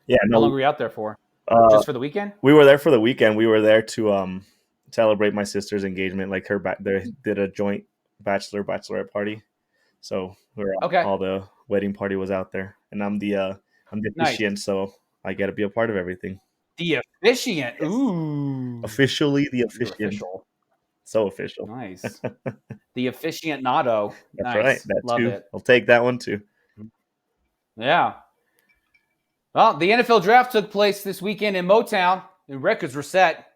Yeah, How long no, were you out there for? uh, Just for the weekend? we were there for the weekend. We were there to celebrate my sister's engagement. Like they did a joint bachelorette party. So Okay, all the wedding party was out there, and I'm the nice. officiant, so I got to be a part of everything. The officiant. Yes, Ooh, officially the you're officiant. official. So official. Nice. The officiant natto. That's right. Nice. That Love too. it. I'll take that one too. Yeah. Well, the NFL draft took place this weekend in Motown, and records were set.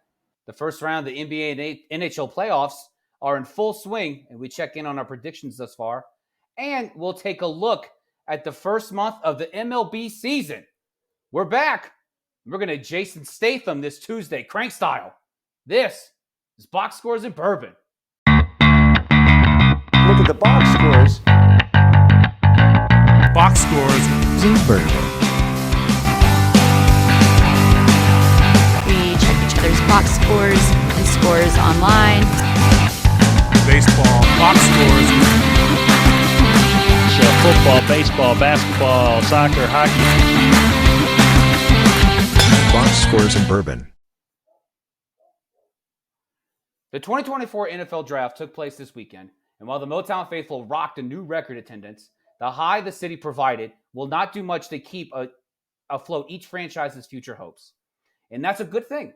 The first round of the NBA and NHL playoffs are in full swing, and we check in on our predictions thus far. And we'll take a look at the first month of the MLB season. We're back. We're going to Jason Statham this Tuesday, crank style. This is Box Scores and Bourbon. Look at the box scores. Box scores and bourbon. We check each other's box scores and scores online. baseball. Box scores. So football, baseball, basketball, soccer, hockey. Box scores and bourbon. The 2024 NFL Draft took place this weekend, and while the Motown faithful rocked a new record attendance, the high the city provided will not do much to keep afloat each franchise's future hopes. And that's a good thing.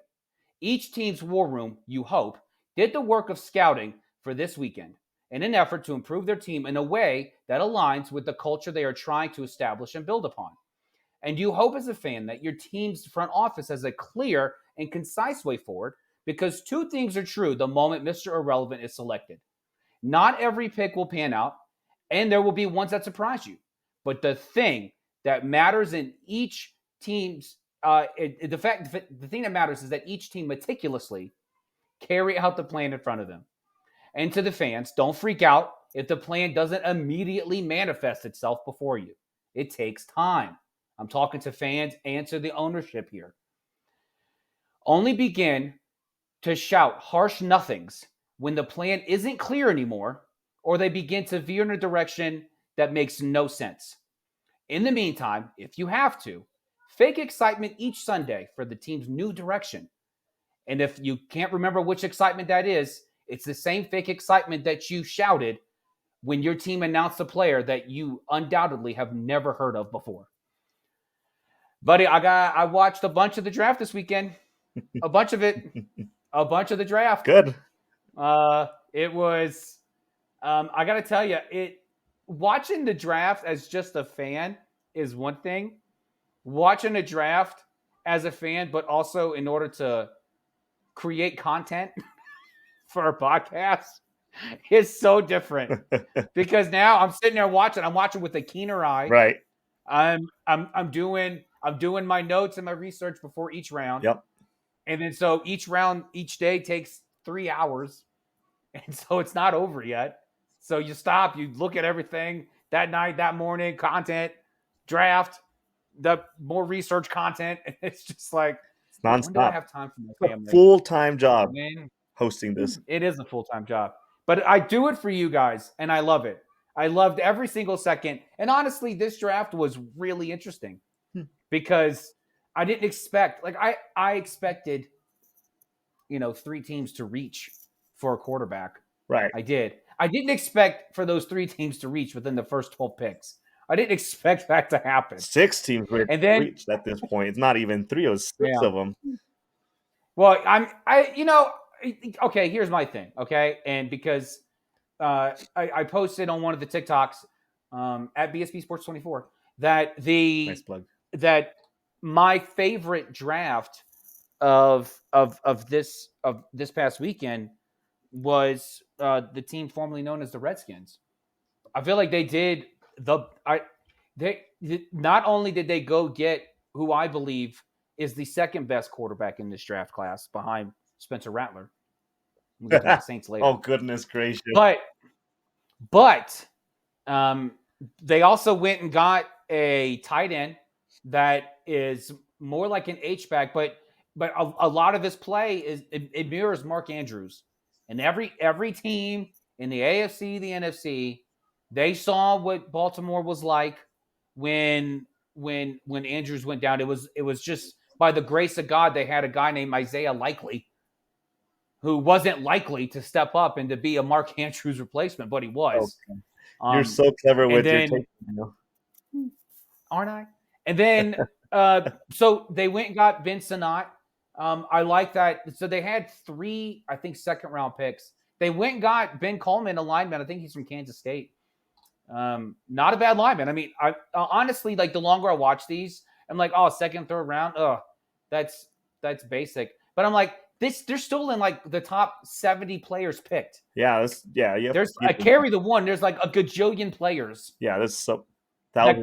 Each team's war room, you hope, did the work of scouting for this weekend in an effort to improve their team in a way that aligns with the culture they are trying to establish and build upon. And you hope as a fan that your team's front office has a clear and concise way forward, because two things are true the moment Mr. Irrelevant is selected. Not every pick will pan out, and there will be ones that surprise you. But the thing that matters in each team's the thing that matters is that each team meticulously carry out the plan in front of them. And to the fans, don't freak out if the plan doesn't immediately manifest itself before you. It takes time. I'm talking to fans and to the ownership here. Only begin to shout harsh nothings when the plan isn't clear anymore, or they begin to veer in a direction that makes no sense. In the meantime, if you have to, fake excitement each Sunday for the team's new direction. And if you can't remember which excitement that is, it's the same fake excitement that you shouted when your team announced a player that you undoubtedly have never heard of before. Buddy, I watched a bunch of the draft this weekend. A bunch of it. A bunch of the draft. Good. It was I gotta tell you, watching the draft as just a fan is one thing. Watching a draft as a fan, but also in order to create content for a podcast is so different. Because now I'm sitting there watching. I'm watching with a keener eye. Right. I'm doing my notes and my research before each round. Yep. And then so each round, each day takes 3 hours. And so it's not over yet. So you stop, you look at everything that night, that morning, content, draft, the more research content. And it's just like, It's nonstop. when do I have time for my family? Full-time job hosting this. It is a full-time job. But I do it for you guys, and I love it. I loved every single second. And honestly, this draft was really interesting because I didn't expect, like I expected, 3 teams to reach for a quarterback. Right. I did. I didn't expect for those 3 teams to reach within the first 12 picks. I didn't expect that to happen. 6 teams reached at this point. It's not even 3, it was 6 of them. Well, okay, here's my thing, okay? And because I posted on one of the TikToks at BSB Sports 24 that Nice plug. that my favorite draft of this past weekend was the team formerly known as the Redskins. I feel like they did not only did they go get who I believe is the second best quarterback in this draft class behind Spencer Rattler. We'll get to the Saints later. Oh, goodness gracious. But they also went and got a tight end that is more like an H-back, but a lot of his play it mirrors Mark Andrews. And every team in the AFC, the NFC, they saw what Baltimore was like when when Andrews went down. It was just by the grace of God they had a guy named Isaiah Likely who wasn't likely to step up and to be a Mark Andrews replacement, but he was. Okay. You're so clever And with your then, take. aren't I? And then, so they went and got Ben Sinnott. I like that. So they had 3, I think, second-round picks. They went and got Ben Coleman, a lineman. I think he's from Kansas State. Not a bad lineman. I mean, I honestly, like, the longer I watch these, I'm like, oh, second, third round, that's basic. But I'm like, they're still in like the top 70 players picked. Yeah, There's I carry the one. There's like a gajillion players. Yeah, there's some that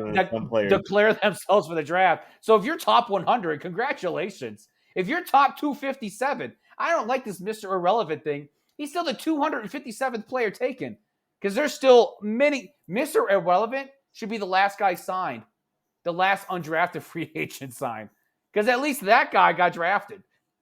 players declare themselves for the draft. So if you're top 100, congratulations. If you're top 257, I don't like this Mr. Irrelevant thing. He's still the 257th player taken because there's still many. Mr. Irrelevant should be the last guy signed, the last undrafted free agent signed, because at least that guy got drafted.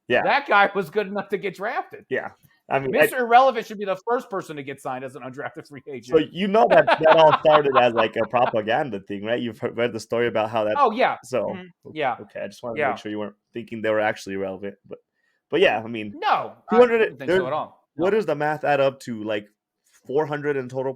Yeah, that guy was good enough to get drafted. Yeah, I mean, Mr. Irrelevant should be the first person to get signed as an undrafted free agent. So you know that all started as like a propaganda thing, right? You've read the story about how that. Oh yeah. So yeah. Okay, I just wanted to make sure you weren't thinking they were actually relevant, but yeah, I mean, no, 200. I didn't think so at all. No. What does the math add up to? Like 400 in total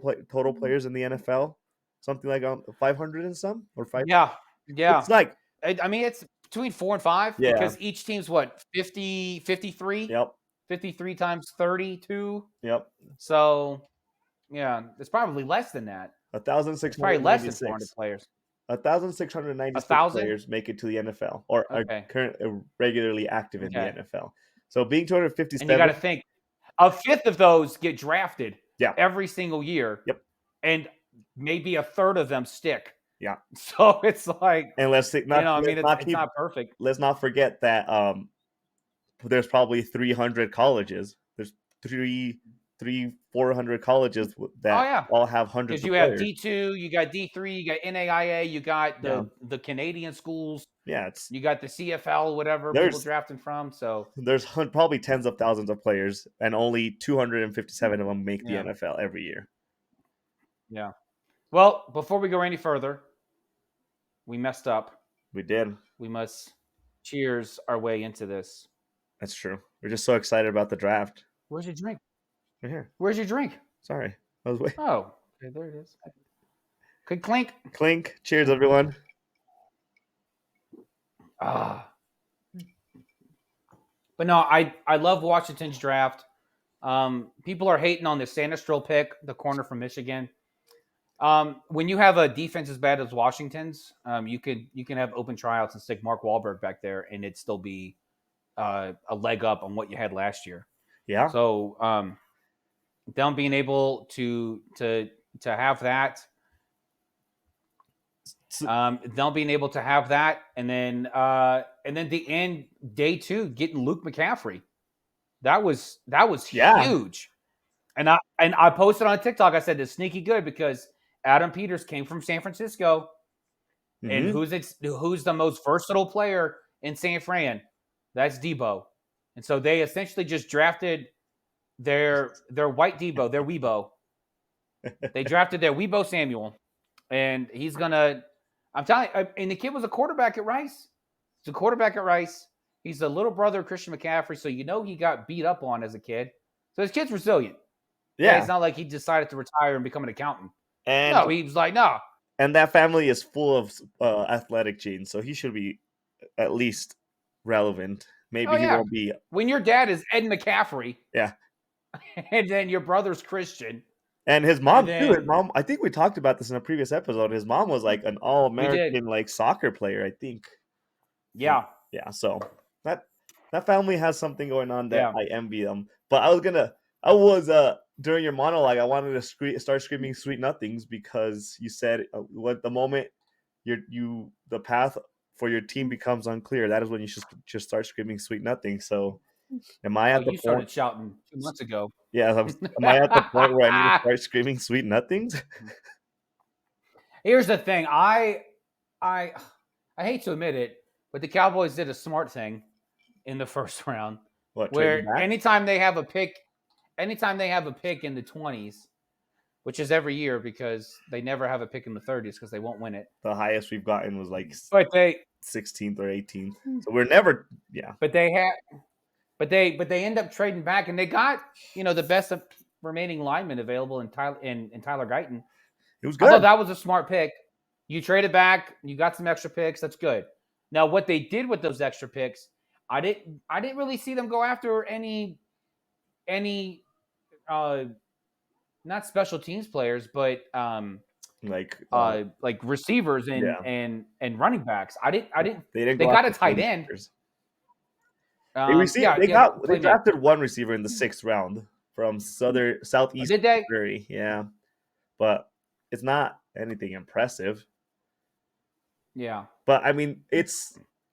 players in the NFL, something like 500 and some or 5. Yeah. It's like I mean, it's between 4 and 5 because each team's what 50, 53. Yep. 53 times 32. Yep. So, yeah, it's probably less than that. 1,696. Probably less than 400 players. 1,696 players make it to the NFL or are currently regularly active in the NFL. So being 257. And you got to think, a fifth of those get drafted every single year. Yep. And maybe a third of them stick. Yeah. So it's like, and it's not perfect. Let's not forget that there's probably 300 colleges. There's 400 colleges that all have hundreds of players. Because you have D2, you got D3, you got NAIA, you got the Canadian schools. Yeah, you got the CFL, whatever people drafting from. So there's probably tens of thousands of players, and only 257 of them make the NFL every year. Yeah. Well, before we go any further, we messed up. We did. We must cheers our way into this. That's true. We're just so excited about the draft. Where's your drink? Right here. Where's your drink? Sorry. I was waiting. Oh, okay, there it is. Good clink. Clink. Cheers, everyone. But no, I love Washington's draft. People are hating on the Sandustroll pick, the corner from Michigan. When you have a defense as bad as Washington's, you can have open tryouts and stick Mark Wahlberg back there, and it'd still be a leg up on what you had last year. Yeah. So them being able to have that, them being able to have that, and then the end day 2 getting Luke McCaffrey, that was huge. And I posted on TikTok. I said it's sneaky good because Adam Peters came from San Francisco, and who's the most versatile player in San Fran? That's Debo. And so they essentially just drafted their white Debo, their Weebo. They drafted their Weebo Samuel, and he's gonna. I'm telling you, and the kid was a quarterback at Rice. He's a quarterback at Rice. He's the little brother of Christian McCaffrey, so he got beat up on as a kid. So his kid's resilient. Yeah, it's not like he decided to retire and become an accountant. And no, he was like, no. And that family is full of athletic genes, so he should be at least relevant. Maybe he won't be. When your dad is Ed McCaffrey, yeah, and then your brother's Christian, and his mom too. His mom, I think we talked about this in a previous episode. His mom was like an all-American like soccer player, I think. Yeah, yeah. So that family has something going on that I envy them. But I was during your monologue, I wanted to start screaming "Sweet Nothings" because you said what the moment the path for your team becomes unclear, that is when you should just start screaming "Sweet Nothings." So, am I at the point? You started shouting 2 months ago. Yeah, am I at the point where I need to start screaming "Sweet Nothings"? Here's the thing: I hate to admit it, but the Cowboys did a smart thing in the first round, where anytime they have a pick in the 20s, which is every year because they never have a pick in the 30s because they won't win it. The highest we've gotten was like But they 16th or 18th. So we're never, yeah. But they end up trading back, and they got the best of remaining linemen available in Tyler Guyton. It was I good. thought that was a smart pick. You traded back, you got some extra picks. That's good. Now, what they did with those extra picks, I didn't really see them go after any not special teams players, but like receivers and running backs. I didn't. They They got a tight end. They drafted one receiver in the 6th round from Southeast Did they? Missouri. Yeah, but it's not anything impressive. Yeah, but I mean,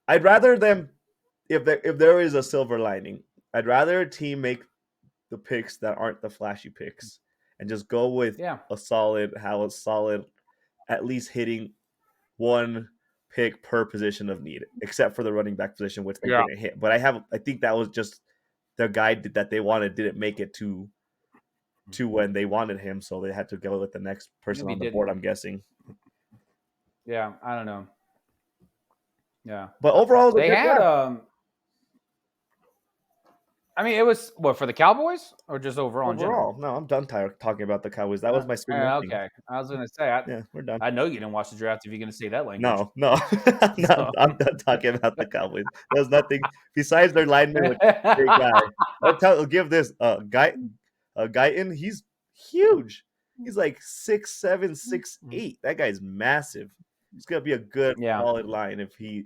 I'd rather them if there is a silver lining. I'd rather a team make the picks that aren't the flashy picks and just go with a solid, at least hitting one pick per position of need, except for the running back position, which they didn't hit. But I think that was just the guy that they wanted didn't make it to when they wanted him, so they had to go with the next person on the board, I'm guessing. Yeah, I don't know. Yeah, but overall, they had I mean, it was for the Cowboys or just overall? In general? No, I'm done talking about the Cowboys. That was my spring. Okay, I was gonna say, we're done. I know you didn't watch the draft if you're gonna say that language. No, I'm done talking about the Cowboys. There's nothing besides their lineman, which is a great guy. I'll give this Guyton. He's huge. He's like 6'7", 6'8". That guy's massive. He's gonna be a good solid line if he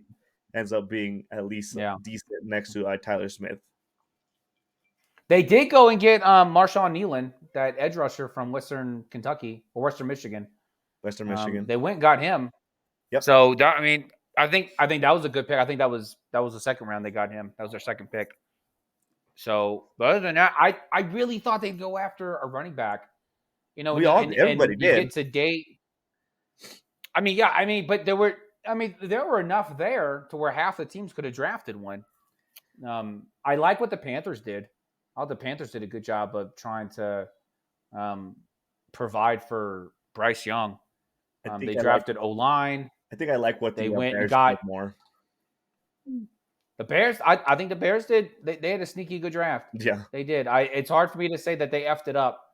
ends up being at least decent next to Tyler Smith. They did go and get Marshawn Nealon, that edge rusher from Western Kentucky or Western Michigan. Western Michigan. They went and got him. Yep. So I think that was a good pick. I think that was the 2nd round they got him. That was their 2nd pick. So, but other than that, I really thought they'd go after a running back. Everybody did. Get to date. But there were enough there to where half the teams could have drafted one. I like what the Panthers did. I thought the Panthers did a good job of trying to provide for Bryce Young. They drafted O-line. I think I like what they went Bears and got more. The Bears. I think the Bears did. They had a sneaky good draft. Yeah, they did. It's hard for me to say that they effed it up,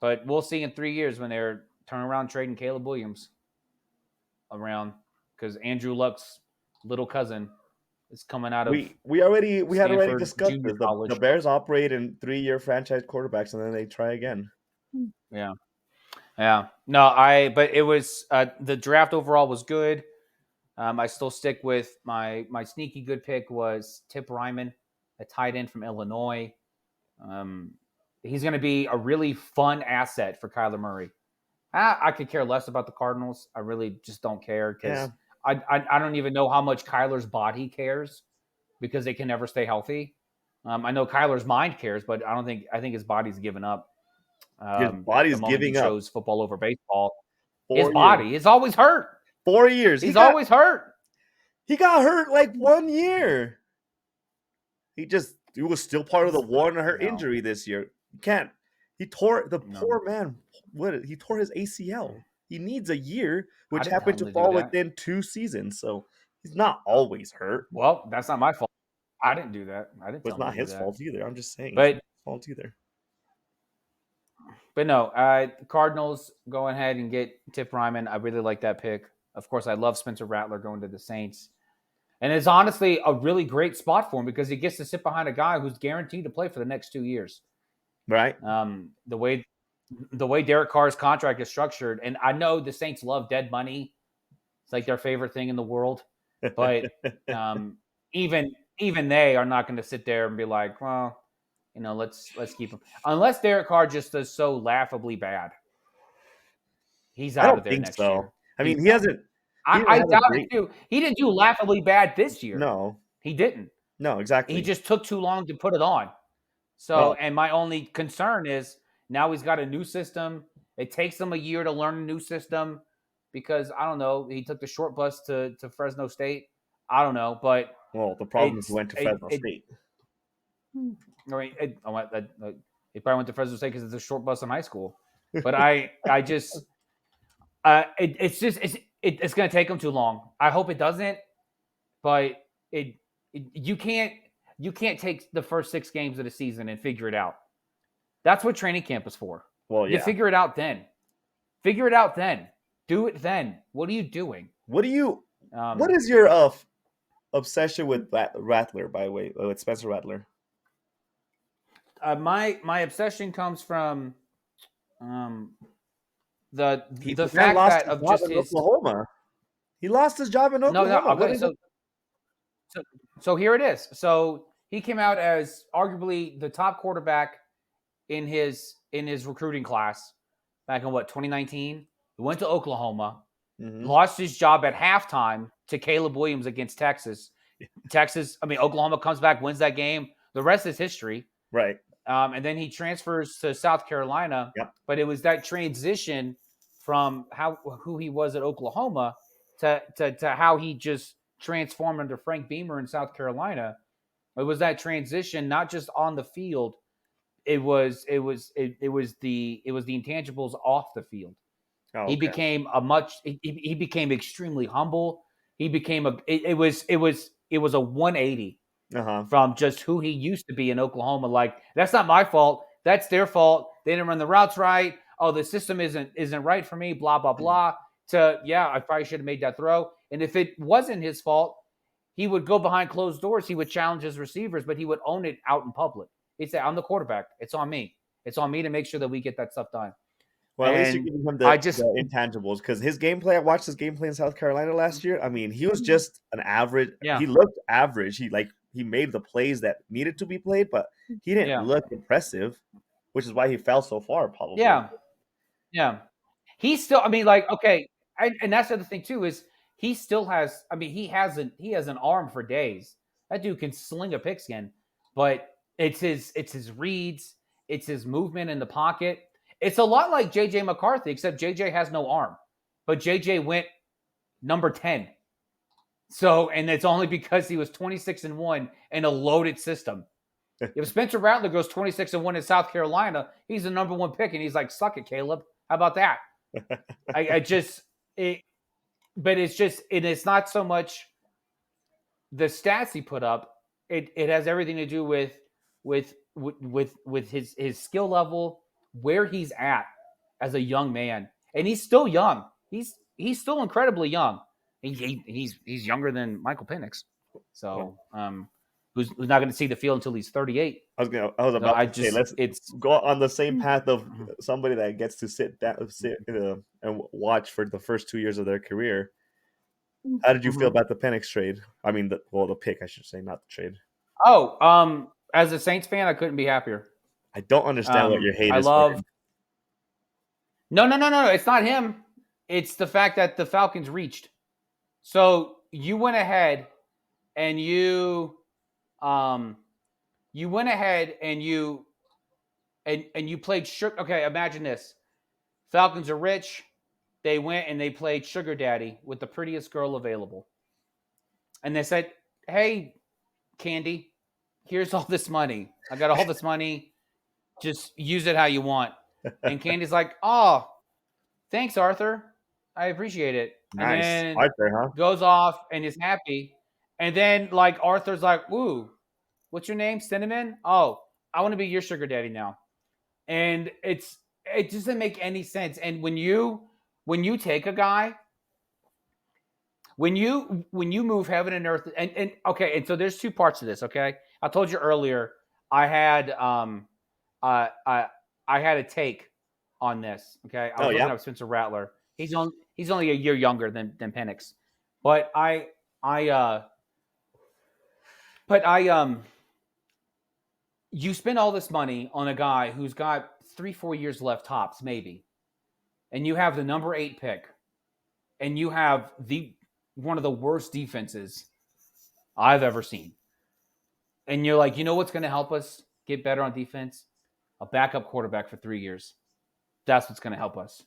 but we'll see in 3 years when they're turning around trading Caleb Williams around because Andrew Luck's little cousin is coming out of. We had already discussed this. The Bears operate in 3-year franchise quarterbacks, and then they try again. Yeah. No, but it was the draft overall was good. I still stick with my sneaky good pick was Tip Ryman, a tight end from Illinois. He's going to be a really fun asset for Kyler Murray. I could care less about the Cardinals. I really just don't care because I don't even know how much Kyler's body cares because they can never stay healthy. I know Kyler's mind cares, but I think his body's given up. His body's giving up. Chose football over baseball. 4 his years. Body is always hurt. 4 years. He's always hurt. He got hurt like 1 year. He was still part of the one hurt injury this year. You can't. He tore poor man. He tore his ACL. He needs a year, which happened to fall within 2 seasons. So he's not always hurt. Well, that's not my fault. I didn't do that. It's not his fault either. I'm just saying. But it's not his fault either. But no, Cardinals go ahead and get Tip Ryman. I really like that pick. Of course, I love Spencer Rattler going to the Saints. And it's honestly a really great spot for him because he gets to sit behind a guy who's guaranteed to play for the next 2 years. Right. The way Derek Carr's contract is structured, and I know the Saints love dead money. It's like their favorite thing in the world. But even they are not going to sit there and be like, well, let's keep him. Unless Derek Carr just does so laughably bad. He's out of there next year. I mean, he hasn't. I doubt it too. He didn't do laughably bad this year. No. He didn't. No, exactly. He just took too long to put it on. So, and my only concern is now he's got a new system. It takes him a year to learn a new system because, I don't know, he took the short bus to Fresno State. I don't know, but... Well, the problem is he went to Fresno State. I mean, he probably went to Fresno State because it's a short bus in high school. But it's going to take him too long. I hope it doesn't, but you can't take the first 6 games of the season and figure it out. That's what training camp is for. Well, yeah. You figure it out then. Figure it out then. Do it then. What are you doing? What is your obsession with Rattler, by the way, with Spencer Rattler? My obsession comes from the fact that of just his Oklahoma. He lost his job in Oklahoma. No, okay, so here it is. So he came out as arguably the top quarterback in his recruiting class back in 2019. He went to Oklahoma, lost his job at halftime to Caleb Williams against Texas. Oklahoma comes back, wins that game. The rest is history. Right. And then he transfers to South Carolina. Yep. But it was that transition from who he was at Oklahoma to how he just transformed under Frank Beamer in South Carolina. It was that transition, not just on the field. It was the intangibles off the field. Oh, okay. He became extremely humble. He became it was a 180 from just who he used to be in Oklahoma. Like, that's not my fault. That's their fault. They didn't run the routes right. Oh, the system isn't right for me. Blah blah blah. I probably should have made that throw. And if it wasn't his fault, he would go behind closed doors. He would challenge his receivers, but he would own it out in public. He'd say, "I'm the quarterback. It's on me. It's on me to make sure that we get that stuff done." Well, at least you're giving him the intangibles, because his gameplay. I watched his gameplay in South Carolina last year. I mean, he was just an average. Yeah. He looked average. He made the plays that needed to be played, but he didn't look impressive, which is why he fell so far, probably. Yeah. He's still. Okay, and that's the other thing too is he still has. He has an arm for days. That dude can sling a pigskin, but it's his reads, it's his movement in the pocket. It's a lot like J.J. McCarthy, except J.J. has no arm. But J.J. went number 10. So, and it's only because he was 26-1 in a loaded system. If Spencer Rattler goes 26-1 in South Carolina, he's the number 1 pick, and he's like, "Suck it, Caleb. How about that?" But it's not so much the stats he put up. It has everything to do with his skill level, where he's at as a young man. And he's still young. He's still incredibly young. He's younger than Michael Penix. So, who's not going to see the field until he's 38. I was about to say, let's go on the same path of somebody that gets to sit and watch for the first 2 years of their career. How did you feel about the Penix trade? I mean, the pick, I should say, not the trade. Oh, as a Saints fan, I couldn't be happier. I don't understand what your hate is. No. It's not him. It's the fact that the Falcons reached. So you went ahead and you played sugar. Okay, imagine this. Falcons are rich. They went and they played sugar daddy with the prettiest girl available. And they said, "Hey, Candy, here's all this money. I got all this money. Just use it how you want." And Candy's like, "Oh, thanks, Arthur. I appreciate it." Nice. And then Arthur, huh? goes off and is happy. And then Arthur's like, "Ooh, what's your name? Cinnamon? Oh, I want to be your sugar daddy now." And it doesn't make any sense. And when you take a guy, when you move heaven and earth, and so there's 2 parts to this. Okay, I told you earlier I had I had a take on this. Okay, I was looking up Spencer Rattler. He's only a year younger than Penix, but you spend all this money on a guy who's got 3-4 years left tops, maybe, and you have the number 8 pick, and you have one of the worst defenses I've ever seen, and you're like, you know what's going to help us get better on defense? A backup quarterback for 3 years. That's what's going to help us.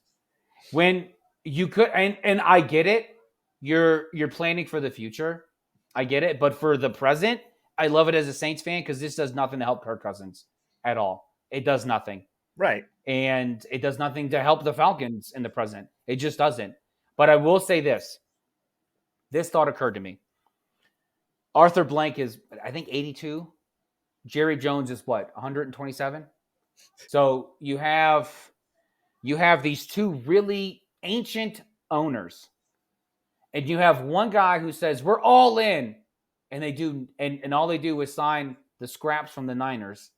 When you could, and I get it, you're planning for the future. I get it, but for the present, I love it as a Saints fan because this does nothing to help Kirk Cousins at all. It does nothing. Right. And it does nothing to help the Falcons in the present. It just doesn't. But I will say this. This thought occurred to me. Arthur Blank is, I think, 82. Jerry Jones is what, 127? So you have these two really ancient owners. And you have one guy who says, we're all in. And they do, and all they do is sign the scraps from the Niners.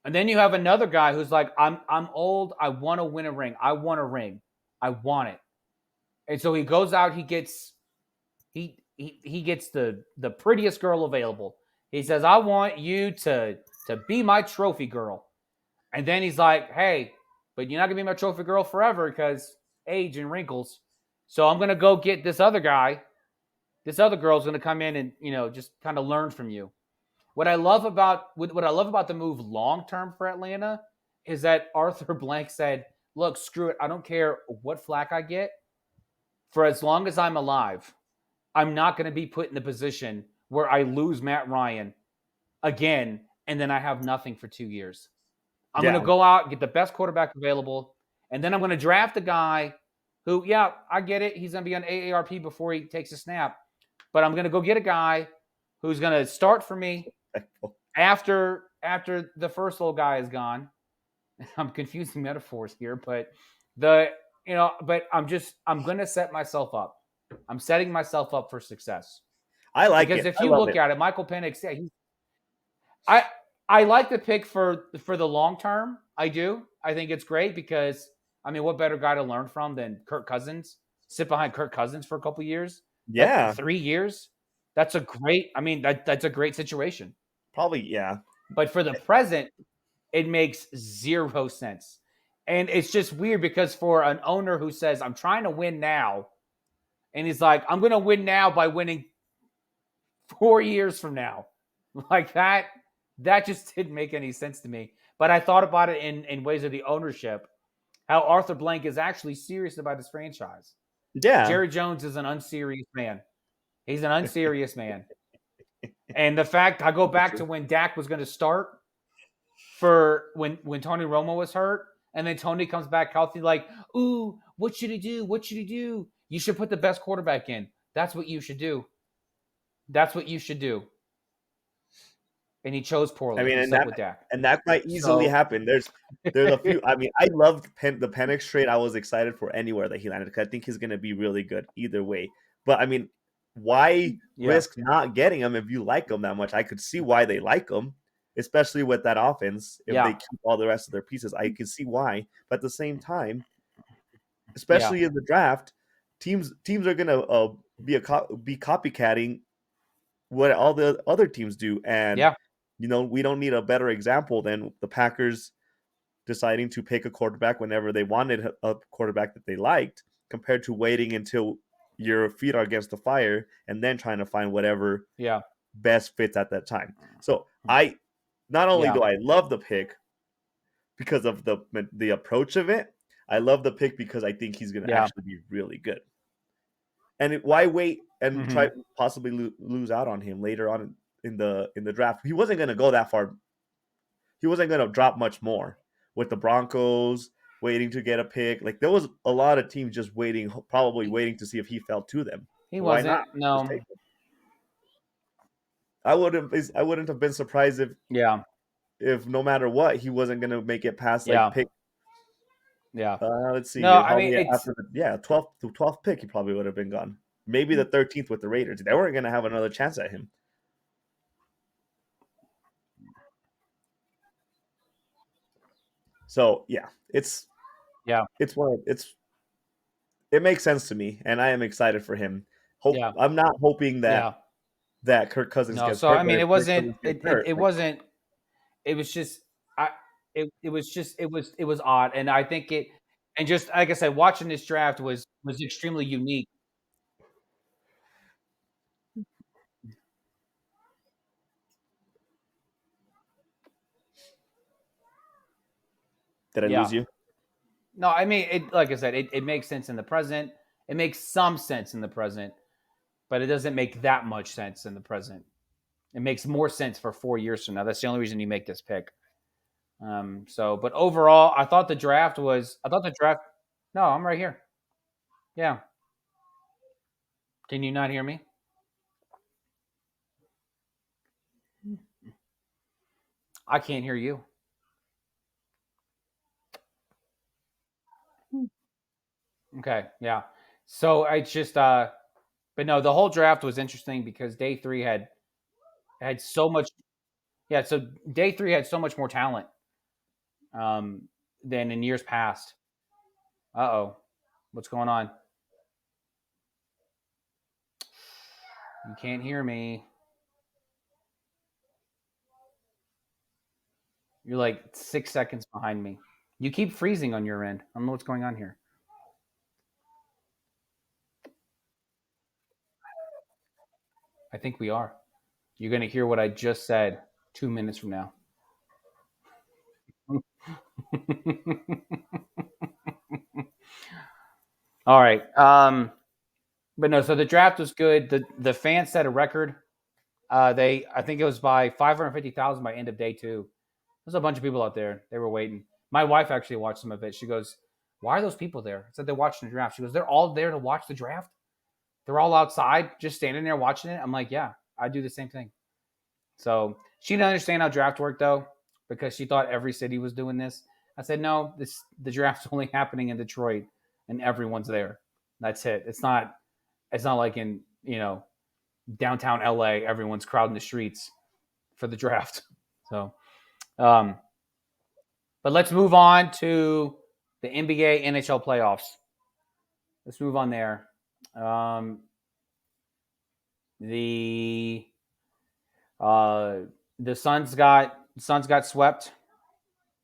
And then you have another guy who's like, I'm old. I want to win a ring. I want a ring. I want it. And so he goes out, he gets the prettiest girl available. He says, I want you to be my trophy girl. And then he's like, hey, but you're not going to be my trophy girl forever because age and wrinkles. So I'm going to go get this other guy. This other girl's going to come in and, just kind of learn from you. What I love about the move long term for Atlanta is that Arthur Blank said, look, screw it. I don't care what flack I get. For as long as I'm alive, I'm not going to be put in the position where I lose Matt Ryan again and then I have nothing for 2 years. I'm going to go out, get the best quarterback available, and then I'm going to draft a guy who, yeah, I get it. He's going to be on AARP before he takes a snap. But I'm going to go get a guy who's going to start for me after the first little guy is gone. I'm confusing metaphors here, but I'm going to set myself up. I'm setting myself up for success. I like because it. If you look at it, Michael Penix, I like the pick for the long term. I do. I think it's great because, what better guy to learn from than Kirk Cousins? Sit behind Kirk Cousins for a couple years. Yeah. 3 years. That's a great, that's a great situation. Probably, yeah. But for the present, it makes zero sense. And it's just weird because for an owner who says, I'm trying to win now, and he's like, I'm going to win now by winning 4 years from now. Like that just didn't make any sense to me. But I thought about it in ways of the ownership, how Arthur Blank is actually serious about his franchise. Yeah. Jerry Jones is an unserious man. He's an unserious man. And the fact, I go back to when Dak was going to start for when Tony Romo was hurt, and then Tony comes back healthy, like, ooh, what should he do? What should he do? You should put the best quarterback in. That's what you should do. That's what you should do. And he chose poorly. And that might easily happen. There's a few. I loved the Penix trade. I was excited for anywhere that he landed because I think he's going to be really good either way. But why risk not getting him if you like him that much? I could see why they like him, especially with that offense. If they keep all the rest of their pieces, I can see why. But at the same time, especially in the draft, teams are going to be copycatting what all the other teams do, and we don't need a better example than the Packers deciding to pick a quarterback whenever they wanted a quarterback that they liked, compared to waiting until your feet are against the fire and then trying to find whatever best fits at that time. So I not only do I love the pick because of the approach of it, I love the pick because I think he's going to actually be really good. And why wait and try possibly lose out on him later on in the draft? He wasn't going to go that far. He wasn't going to drop much more with the Broncos waiting to get a pick. Like, there was a lot of teams just probably waiting to see if he fell to them. He wasn't. Why not? No. I wouldn't have been surprised if no matter what he wasn't going to make it past pick. Yeah. Let's see. No, after the 12th pick, he probably would have been gone. Maybe the 13th with the Raiders. They weren't going to have another chance at him. So it makes sense to me, and I am excited for him. I'm not hoping that Kirk Cousins gets hurt. It wasn't. It wasn't. It was just. It was odd, and I think it. And just like I said, watching this draft was extremely unique. Did I lose you? No, like I said, it makes sense in the present. It makes some sense in the present, but it doesn't make that much sense in the present. It makes more sense for 4 years from now. That's the only reason you make this pick. But overall, I thought the draft. No, I'm right here. Yeah. Can you not hear me? I can't hear you. Okay. Yeah. So it's just, but no, the whole draft was interesting because day 3 had so much. Yeah. So day 3 had so much more talent um, than in years past. What's going on? You can't hear me. You're like 6 seconds behind me. You keep freezing on your end. I don't know what's going on here. I think we are. You're going to hear what I just said 2 minutes from now. All right. But no, so the draft was good. The fans set a record. I think it was by 550,000 by end of day 2. There's a bunch of people out there. They were waiting. My wife actually watched some of it. She goes, "Why are those people there?" I said, "They're watching the draft." She goes, "They're all there to watch the draft? They're all outside just standing there watching it?" I'm like, "Yeah, I do the same thing." So she didn't understand how draft worked though, because she thought every city was doing this. I said, "No, the draft's only happening in Detroit, and everyone's there. That's it. It's not like in downtown LA, everyone's crowding the streets for the draft." So, but let's move on to the NBA NHL playoffs. Let's move on there. The uh, the Suns got swept,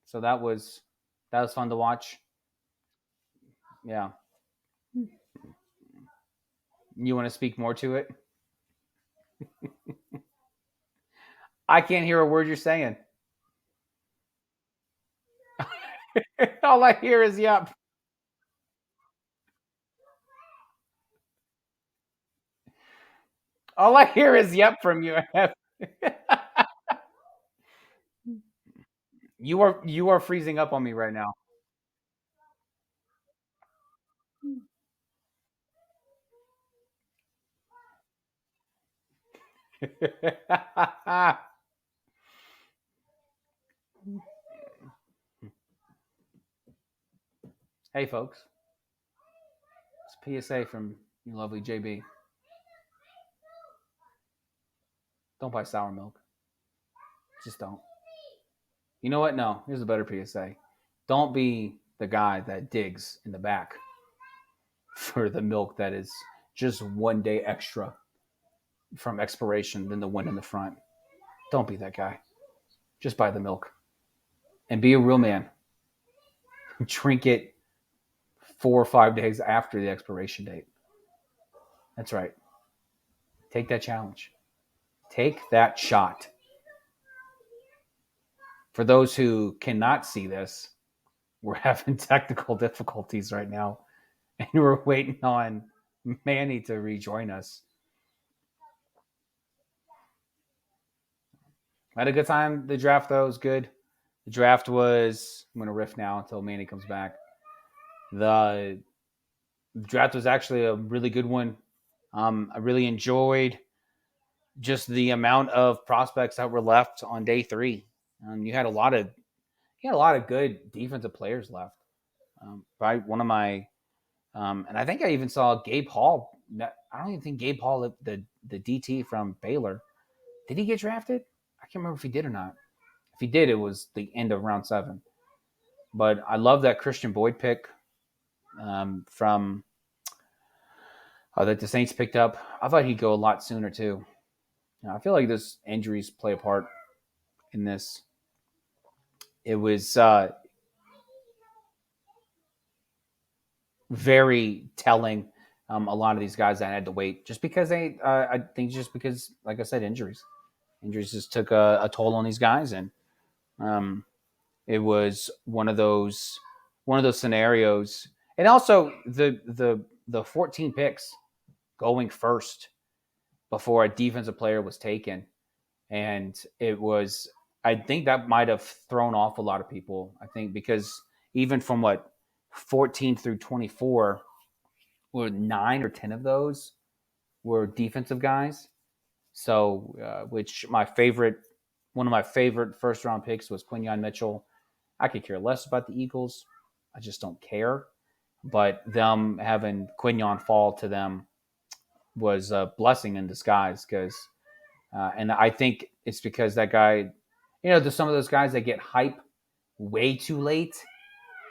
so that was fun to watch. Yeah. You want to speak more to it? I can't hear a word you're saying. All I hear is yep. All I hear is yep from you. You are freezing up on me right now. Hey folks, it's PSA from your lovely JB. Don't buy sour milk. Just don't. You know what? No, here's a better PSA. Don't be the guy that digs in the back for the milk that is just 1 day extra from expiration than the one in the front. Don't be that guy. Just buy the milk and be a real man. Drink it 4 or 5 days after the expiration date. That's right. Take that challenge. Take that shot. For those who cannot see this, we're having technical difficulties right now, and we're waiting on Manny to rejoin us. I had a good time. The draft, though, was good. The draft was, I'm going to riff now until Manny comes back. The draft was actually a really good one. I really enjoyed just the amount of prospects that were left on day 3. You had a lot of good defensive players left. By one of my, and I think I even saw Gabe Hall. I don't even think Gabe Hall, the DT from Baylor, did he get drafted? I can't remember if he did or not. If he did, it was the end of round 7. But I love that Christian Boyd pick from that the Saints picked up. I thought he'd go a lot sooner too. I feel like this injuries play a part in this. It was very telling. A lot of these guys that had to wait just because I think just because, like I said, injuries just took a toll on these guys, and it was one of those scenarios. And also the 14 picks going first before a defensive player was taken, and it was I think that might have thrown off a lot of people. I think because even from 14 through 24, were 9 or 10 of those were defensive guys. So, which one of my favorite first round picks was Quinyon Mitchell. I could care less about the Eagles. I just don't care. But them having Quinyon fall to them was a blessing in disguise and I think it's because that guy, there's some of those guys that get hype way too late.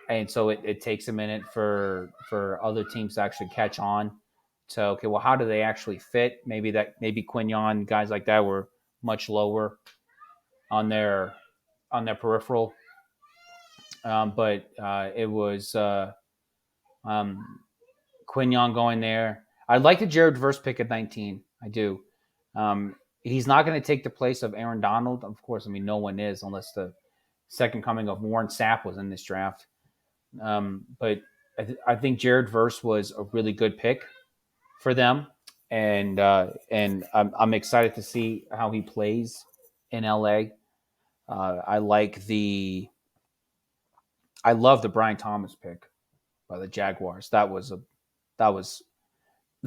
And so it takes a minute for other teams to actually catch on. So, okay, well, how do they actually fit? Maybe Quinyon, guys like that were much lower on their peripheral. But it was Quinyon going there. I like the Jared Verse pick at 19. I do. He's not going to take the place of Aaron Donald. Of course, I mean, no one is unless the second coming of Warren Sapp was in this draft. But I think Jared Verse was a really good pick for them. And I'm excited to see how he plays in LA. I love the Brian Thomas pick by the Jaguars. That was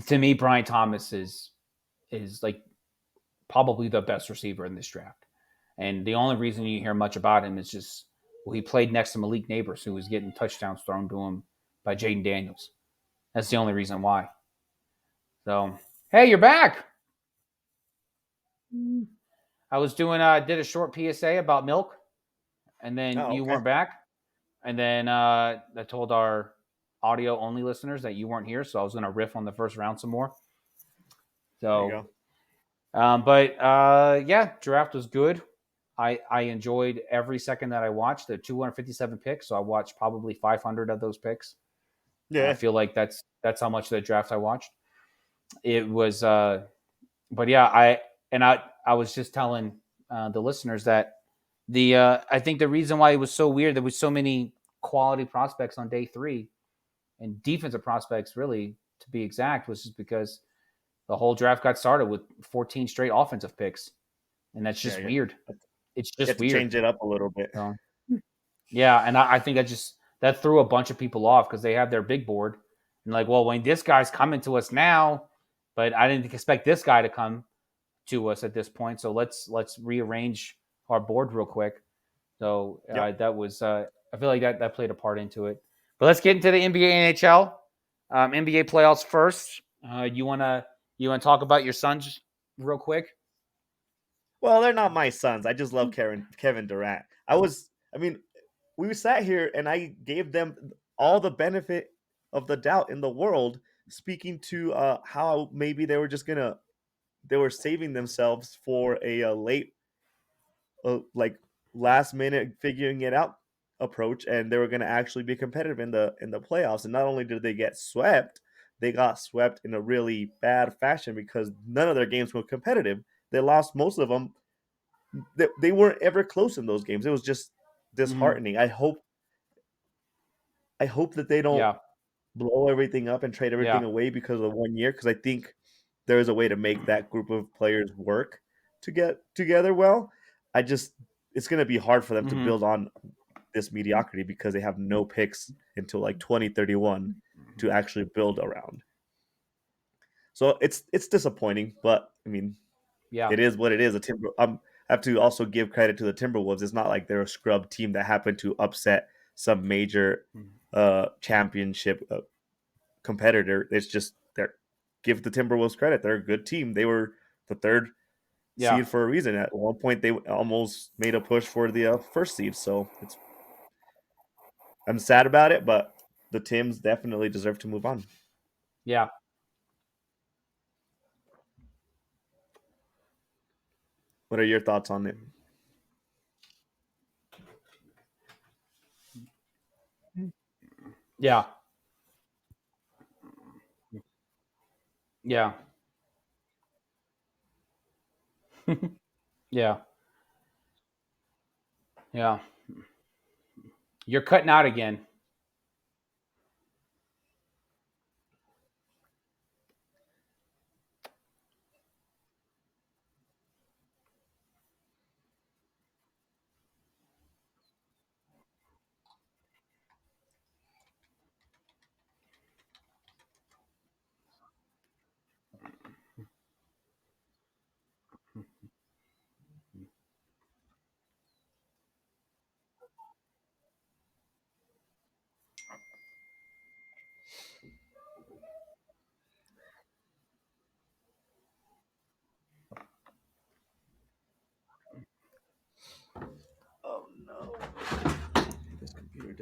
to me, Brian Thomas is like probably the best receiver in this draft. And the only reason you hear much about him is just, well, he played next to Malik Neighbors, who was getting touchdowns thrown to him by Jaden Daniels. That's the only reason why. So, hey, you're back. I was did a short PSA about milk, and then you weren't back. And then I told our audio only listeners that you weren't here, so I was going to riff on the first round some more. So, yeah, draft was good. I enjoyed every second that I watched. There are 257 picks, so I watched probably 500 of those picks. Yeah, I feel like that's how much of the draft I watched. It was, but yeah, I was just telling the listeners that I think the reason why it was so weird, there was so many quality prospects on day 3, and defensive prospects, really, to be exact, was just because the whole draft got started with 14 straight offensive picks, and that's just weird. It's just weird. Change it up a little bit. So, yeah, and I think that threw a bunch of people off because they have their big board and like, well, when this guy's coming to us now, but I didn't expect this guy to come to us at this point, so let's rearrange our board real quick. So that was I feel like that played a part into it. But let's get into the NBA, NHL, NBA playoffs first. You wanna talk about your Suns real quick? Well, they're not my sons. I just love Kevin Durant. We sat here and I gave them all the benefit of the doubt in the world, speaking to how maybe they were saving themselves for a late, last minute figuring it out approach, and they were going to actually be competitive in the playoffs. And not only did they get swept, they got swept in a really bad fashion because none of their games were competitive. They lost most of them. They weren't ever close in those games. It was just disheartening. Mm-hmm. I hope that they don't blow everything up and trade everything away because of 1 year, because I think there is a way to make that group of players work to get together well. It's going to be hard for them to build on this mediocrity because they have no picks until like 2031 to actually build around. So it's disappointing, but I mean, it is what it is. I have to also give credit to the Timberwolves. It's not like they're a scrub team that happened to upset some major championship competitor. It's just give the Timberwolves credit. They're a good team. They were the third seed for a reason. At one point, they almost made a push for the first seed. So I'm sad about it, but the Tims definitely deserve to move on. Yeah. What are your thoughts on it? Yeah. Yeah. Yeah. Yeah. You're cutting out again.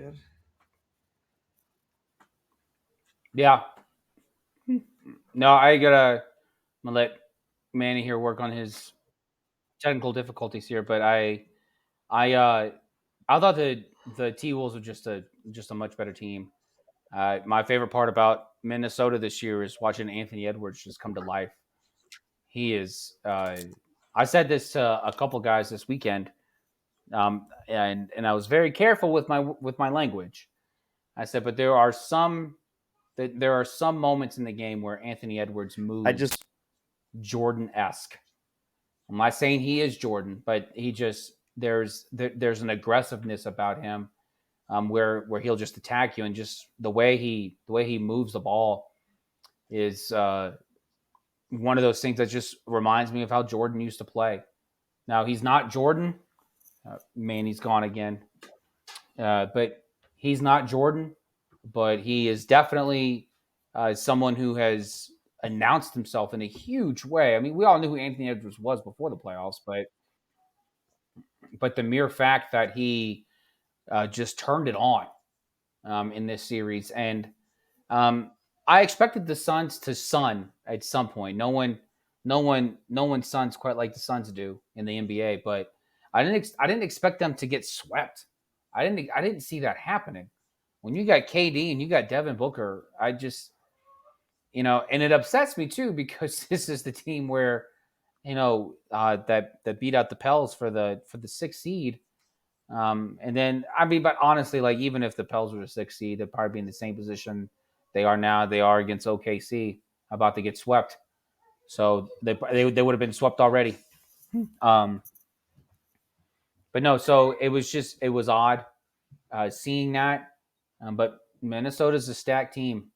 man. Yeah. No, I'm gonna let Manny here work on his technical difficulties here, but I thought the T Wolves were just a much better team. My favorite part about Minnesota this year is watching Anthony Edwards just come to life. He is. I said this to a couple guys this weekend, and I was very careful with my language. I said, but there are some moments in the game where Anthony Edwards moves Jordan-esque. I'm not saying he is Jordan, but he just there's an aggressiveness about him, where he'll just attack you, and just the way he moves the ball is one of those things that just reminds me of how Jordan used to play. Now he's not Jordan. Man, he's gone again. But he's not Jordan, but he is definitely someone who has announced himself in a huge way. I mean, we all knew who Anthony Edwards was before the playoffs, but the mere fact that he just turned it on in this series, and I expected the Suns to sun at some point. No one suns quite like the Suns do in the NBA, but I didn't expect them to get swept. I didn't see that happening. When you got KD and you got Devin Booker, I just and it upsets me too, because this is the team where that beat out the Pels for the 6th seed. And then but honestly, like, even if the Pels were the 6th seed, they'd probably be in the same position they are now. They are against OKC, about to get swept. So they would have been swept already. But no, so it was odd seeing that. But Minnesota's a stacked team.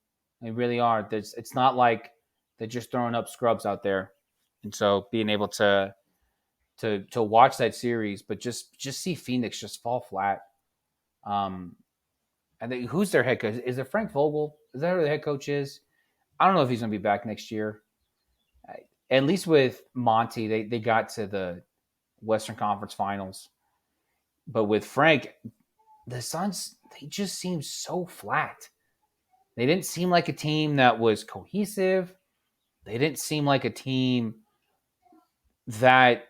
They really are. It's not like they're just throwing up scrubs out there. And so being able to watch that series, but just see Phoenix just fall flat. And who's their head coach? Is it Frank Vogel? Is that who the head coach is? I don't know if he's going to be back next year. At least with Monty, they got to the Western Conference Finals. But with Frank, the Suns, they just seem so flat. They didn't seem like a team that was cohesive. They didn't seem like a team that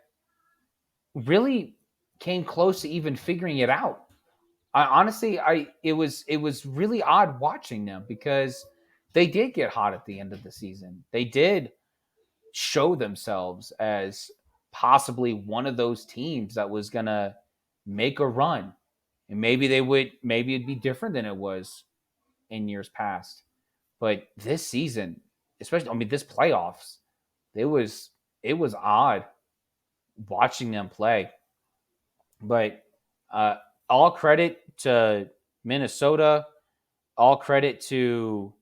really came close to even figuring it out. It was really odd watching them, because they did get hot at the end of the season. They did show themselves as possibly one of those teams that was gonna make a run, and maybe it'd be different than it was in years past. But this season, especially, this playoffs, it was odd watching them play. But all credit to Minnesota, all credit to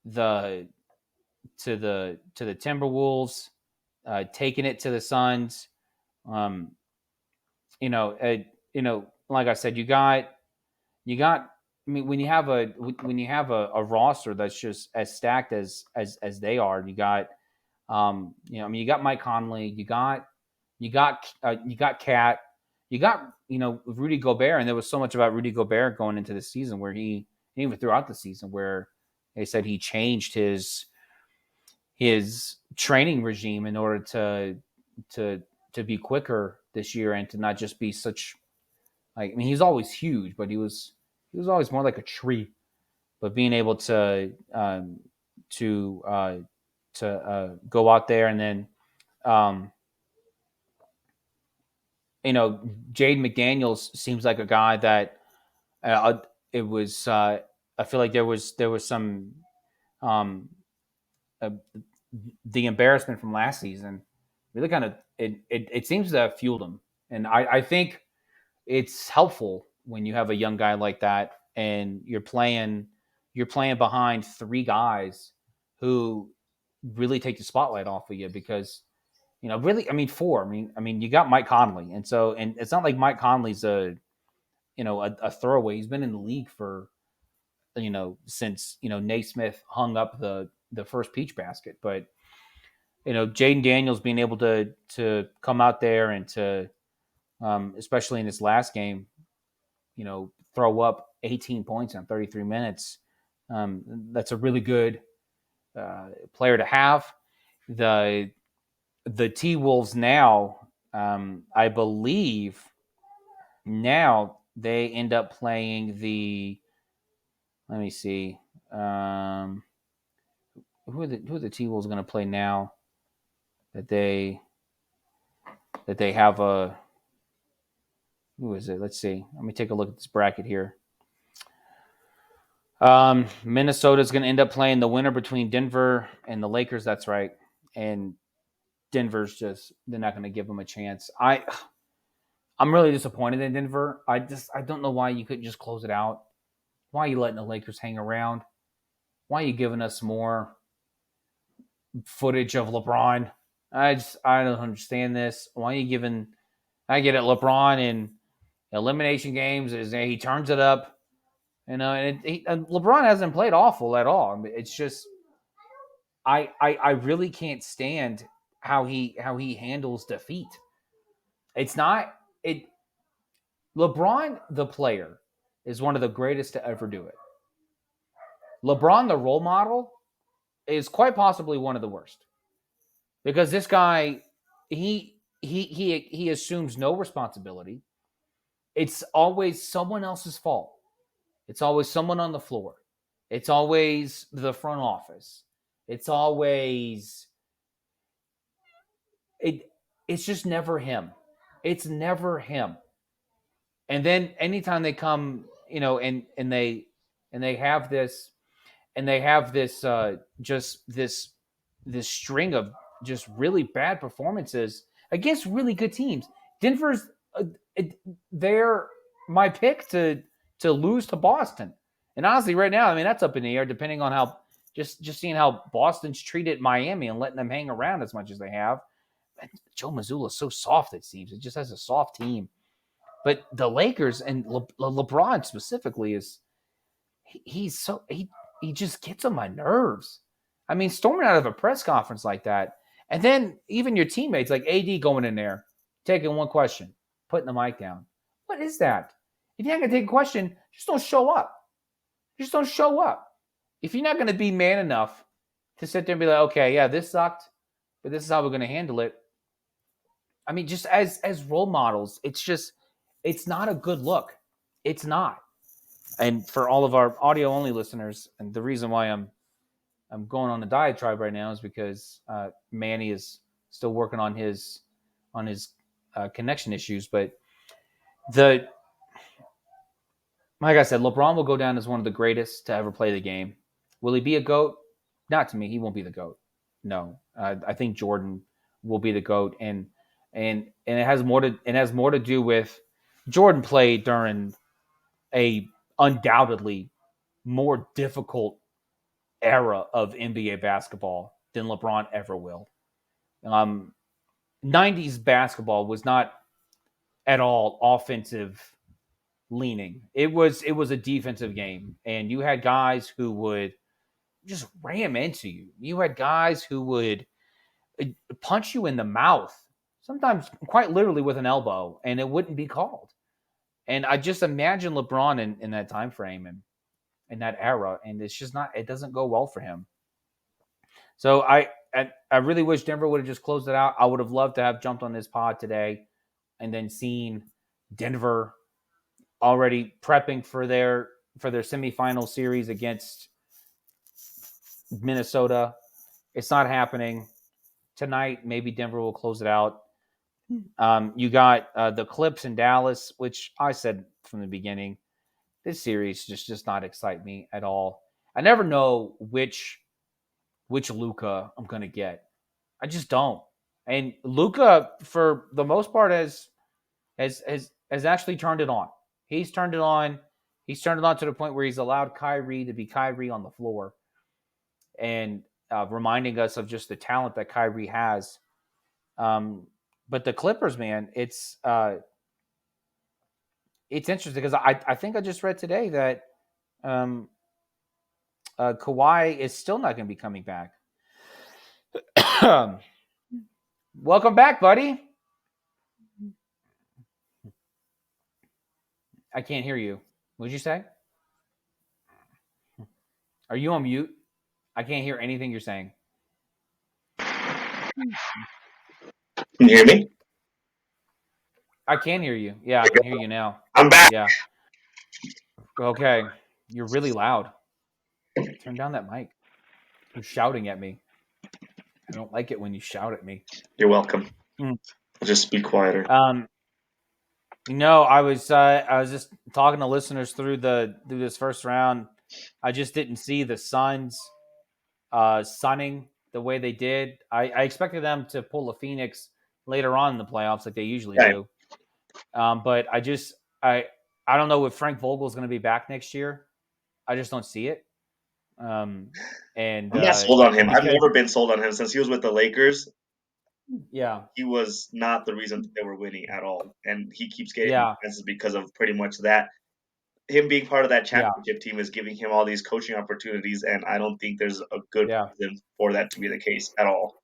the Timberwolves taking it to the Suns. Like I said, you got. When you have a roster that's just as stacked as they are, you got, you got Mike Conley, you got Cat, you got Rudy Gobert, and there was so much about Rudy Gobert going into the season, where he even throughout the season, where they said he changed his training regime in order to be quicker this year, and to not just be such, he's always huge, but he was always more like a tree. But being able to go out there, and then Jaden McDaniels seems like a guy that it was. I feel like there was some the embarrassment from last season really kind of it seems to have fueled him, and I think it's helpful when you have a young guy like that, and you're playing behind 3 guys who really take the spotlight off of you, because really, 4. You got Mike Conley, and it's not like Mike Conley's a throwaway. He's been in the league for since Naismith hung up the first peach basket. But Jaden Daniels being able to come out there and to especially in this last game, throw up 18 points in 33 minutes. That's a really good player to have. The T-Wolves now, I believe, now they end up playing the. Let me see. Who are the T-Wolves going to play now? That they have a. Who is it? Let's see. Let me take a look at this bracket here. Minnesota's going to end up playing the winner between Denver and the Lakers. That's right. And Denver's they're not going to give them a chance. I'm really disappointed in Denver. I don't know why you couldn't just close it out. Why are you letting the Lakers hang around? Why are you giving us more footage of LeBron? I don't understand this. Why are you giving? I get it. LeBron in elimination games he turns it up. And LeBron hasn't played awful at all. I mean, it's just I really can't stand how he handles defeat. It's not it. LeBron, the player, is one of the greatest to ever do it. LeBron, the role model, is quite possibly one of the worst because this guy he assumes no responsibility. It's always someone else's fault. It's always someone on the floor. It's always the front office. It's always it's just never him. It's never him. And then anytime they come, and they have this just this string of just really bad performances against really good teams. Denver's they're my pick to lose to Boston. And honestly, right now, I mean, that's up in the air depending on how just seeing how Boston's treated Miami and letting them hang around as much as they have. And Joe Mazzulla's so soft, it seems. It just has a soft team. But the Lakers and LeBron specifically he just gets on my nerves. I mean, storming out of a press conference like that, and then even your teammates like AD going in there, taking one question, putting the mic down. What is that? If you're not going to take a question, just don't show up. Just don't show up. If you're not going to be man enough to sit there and be like, okay, yeah, this sucked, but this is how we're going to handle it. I mean, just as role models, it's not a good look. It's not. And for all of our audio only listeners, and the reason why I'm going on a diatribe right now is because Manny is still working on his connection issues. But like I said, LeBron will go down as one of the greatest to ever play the game. Will he be a GOAT? Not to me. He won't be the GOAT. No, I think Jordan will be the GOAT, and it has more to do with Jordan played during a undoubtedly more difficult era of NBA basketball than LeBron ever will. 90s basketball was not at all offensive leaning. It was a defensive game, and you had guys who would just ram into you. You had guys who would punch you in the mouth, sometimes quite literally with an elbow, and it wouldn't be called. And I just imagine LeBron in that time frame and in that era, and it's just not. It doesn't go well for him. So I really wish Denver would have just closed it out. I would have loved to have jumped on this pod today and then seen Denver already prepping for their semifinal series against Minnesota. It's not happening tonight. Maybe Denver will close it out. You got the Clips in Dallas, which I said from the beginning, this series just does not excite me at all. I never know which Luka I'm going to get. I just don't. And Luka, for the most part, has actually turned it on. He's turned it on. He's turned it on to the point where he's allowed Kyrie to be Kyrie on the floor, and reminding us of just the talent that Kyrie has. But the Clippers, man, it's interesting because I think I just read today that Kawhi is still not going to be coming back. Welcome back, buddy. I can't hear you. What did you say? Are you on mute? I can't hear anything you're saying. Can you hear me? I can hear you. Yeah, I can hear you now. I'm back. Yeah. Okay. You're really loud. Turn down that mic. You're shouting at me. I don't like it when you shout at me. You're welcome. Mm. I'll just be quieter. I was just talking to listeners through this first round. I just didn't see the Suns sunning the way they did. I expected them to pull a Phoenix later on in the playoffs like they usually Right. do. But I don't know if Frank Vogel's going to be back next year. I just don't see it. And I'm not sold on him. I've because, never been sold on him since he was with the Lakers. yeah, He was not the reason they were winning at all, and he keeps getting yeah, chances because of pretty much that. Him being part of that yeah, championship team is giving him all these coaching opportunities, and I don't think there's a good yeah. reason for that to be the case at all.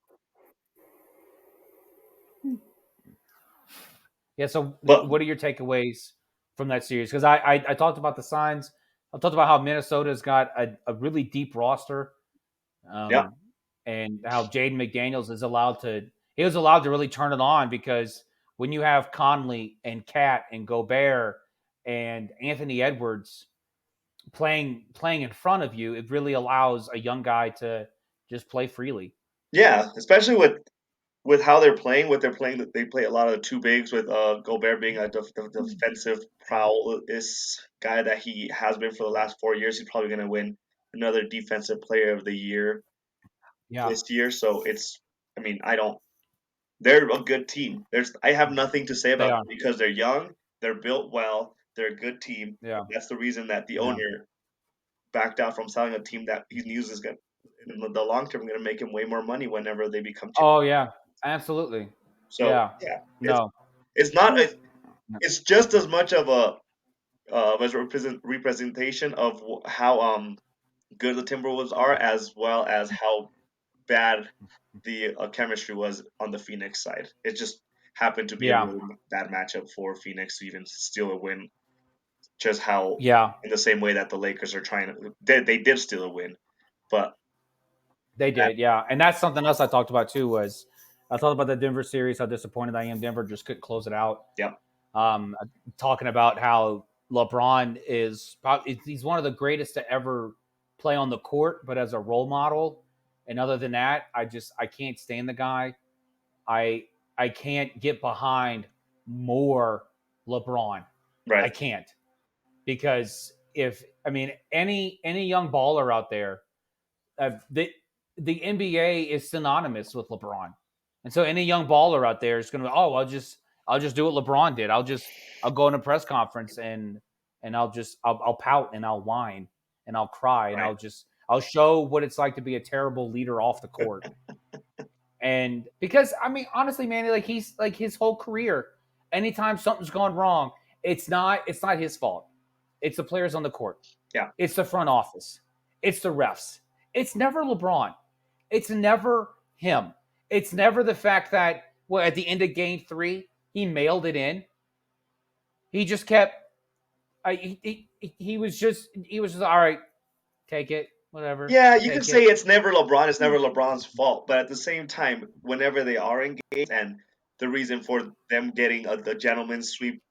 Yeah. So, But what are your takeaways from that series? Because I talked about the signs. I talked about how Minnesota's got a really deep roster, yeah, and how Jaden McDaniels is allowed to really turn it on, because when you have Conley and Cat and Gobert and Anthony Edwards playing in front of you, it really allows a young guy to just play freely. yeah, especially with how they're playing, they play a lot of the two bigs with Gobert being a defensive prowess guy that he has been for the last 4 years. He's probably going to win another Defensive Player of the Year Yeah, this year. So they're a good team. I have nothing to say they about are. them because they're young, they're built well, they're a good team. Yeah, That's the reason that the yeah. owner backed out from selling a team that he knows is going in the long term going to make him way more money whenever they become champions. Oh yeah, absolutely. So Yeah. yeah, No. it's not. No. It's just as much of a representation of how good the Timberwolves are, as well as how bad the chemistry was on the Phoenix side. It just happened to be a Yeah. really bad matchup for Phoenix to even steal a win. Just how, Yeah. in the same way that the Lakers are trying to, they did steal a win, but They did, yeah. And that's something else I talked about too. Was I talked about the Denver series, how disappointed I am. Denver just couldn't close it out. yep, Talking about how LeBron is probably, he's one of the greatest to ever play on the court, but as a role model. And other than that, I can't stand the guy. I I can't get behind more LeBron. I right, can't, because any young baller out there, the NBA is synonymous with LeBron, and so any young baller out there is going to, I'll just do what LeBron did. I'll go in a press conference and I'll pout and I'll whine and I'll cry and right, I'll show what it's like to be a terrible leader off the court. And because honestly, man, like he's like his whole career, anytime something's gone wrong, it's not his fault. It's the players on the court. yeah, It's the front office. It's the refs. It's never LeBron. It's never him. It's never the fact that, well, at the end of game 3, he mailed it in. He just kept. He was just all right. Take it, whatever. yeah. You can Take say it. it's never LeBron. It's never LeBron's fault, but at the same time, whenever they are engaged, and the reason for them getting the gentleman's sweep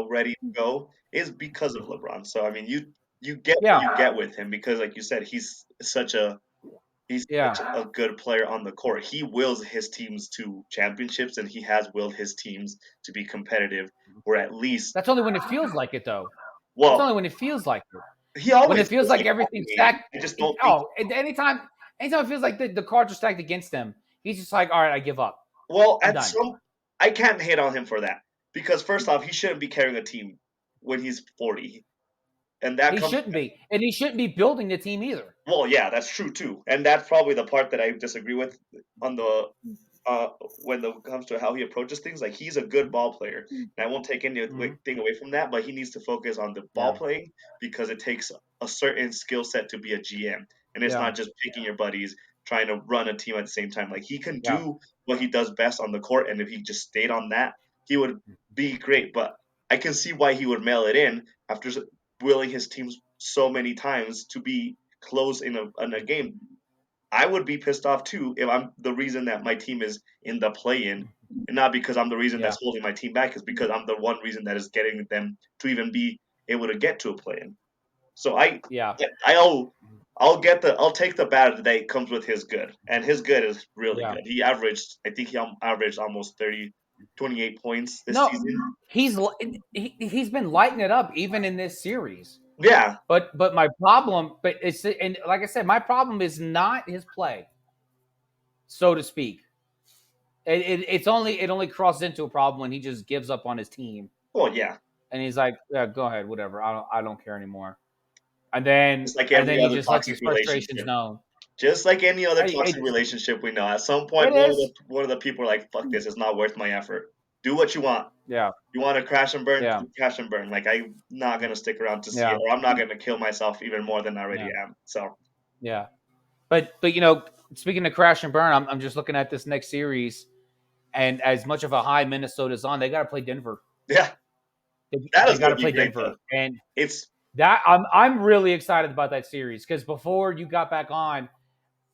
ready to go is because of LeBron. So I mean, you get what Yeah, you get with him because, like you said, he's yeah. such a good player on the court. He wills his teams to championships, and he has willed his teams to be competitive, or at least, That's only when it feels like it, though. That's well, only when it feels like it. he When it always feels feels like like that to everything's me. stacked. I just don't think. Anytime it feels like the cards are stacked against him, he's just like, all right, I give up. Well, I'm done. I can't hate on him for that because first off, he shouldn't be carrying a team when he's 40, and that He comes. shouldn't be, and he shouldn't be building the team either. Well, yeah, that's true too, and that's probably the part that I disagree with on the when it comes to how he approaches things. Like he's a good ball player, and I won't take anything away from that. But he needs to focus on the ball Yeah, playing because it takes a certain skill set to be a GM, and it's yeah, not just picking your buddies trying to run a team at the same time. Like he can yeah, do what he does best on the court, and if he just stayed on that, he would be great. But I can see why he would mail it in after willing his teams so many times to be close in a game, I would be pissed off too if I'm the reason that my team is in the play-in, and not because I'm the reason Yeah. that's holding my team back. Is because I'm the one reason that is getting them to even be able to get to a play-in. So I'll take the bad that comes with his good, and his good is really Yeah. good. I think he averaged almost 28 points this No, season. he's been lighting it up even in this series. Yeah, But my problem, and like I said, my problem is not his play, so to speak. It only crosses into a problem when he just gives up on his team well, yeah, and he's like, yeah, go ahead, whatever. I don't care anymore. And just like then every he other just lets toxic his frustrations relationship. known. Just like any other toxic It, relationship we know, at some point it is. one of the people are like, "Fuck this! It's not worth my effort. Do what you want. Yeah. You want to crash and burn? Yeah. Crash and burn. Like I'm not gonna stick around to see Yeah. it, or I'm not gonna kill myself even more than I already Yeah. am." So Yeah. But speaking of crash and burn, I'm just looking at this next series, and as much of a high Minnesota's on, they got to play Denver. yeah, They, that they is got gonna to be play great Denver, though. and It's that I'm really excited about that series because before you got back on,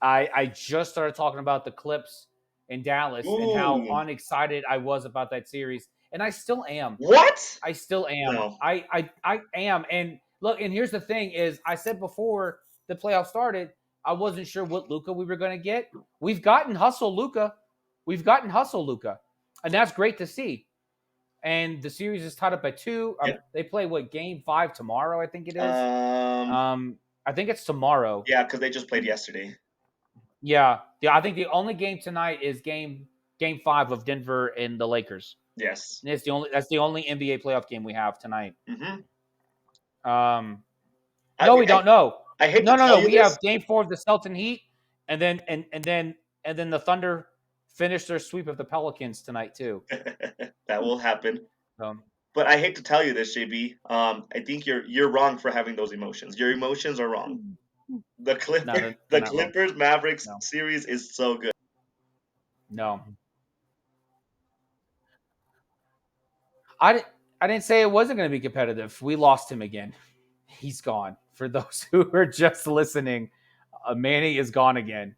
I just started talking about the Clips in Dallas and how ooh, unexcited I was about that series, and I still am. what? I still am. No, I am. And look, and here's the thing: is I said before the playoffs started, I wasn't sure what Luka we were going to get. We've gotten hustle Luka. And that's great to see. And the series is tied up at 2. yep. They play game 5 tomorrow. I think it is. Um, I think it's tomorrow. yeah, because they just played yesterday. Yeah. I think the only game tonight is game 5 of Denver and the Lakers. Yes. And that's the only NBA playoff game we have tonight. Mm-hmm. No, we don't know. I hate No. to tell you We this. have game 4 of the Celtics Heat, and then the Thunder finish their sweep of the Pelicans tonight too. That will happen. Um, But I hate to tell you this, JB. I think you're wrong for having those emotions. Your emotions are wrong. The they're the not wrong. Clippers Mavericks No. series is so good. No. I didn't say it wasn't going to be competitive. We lost him again. He's gone. For those who are just listening, Manny is gone again.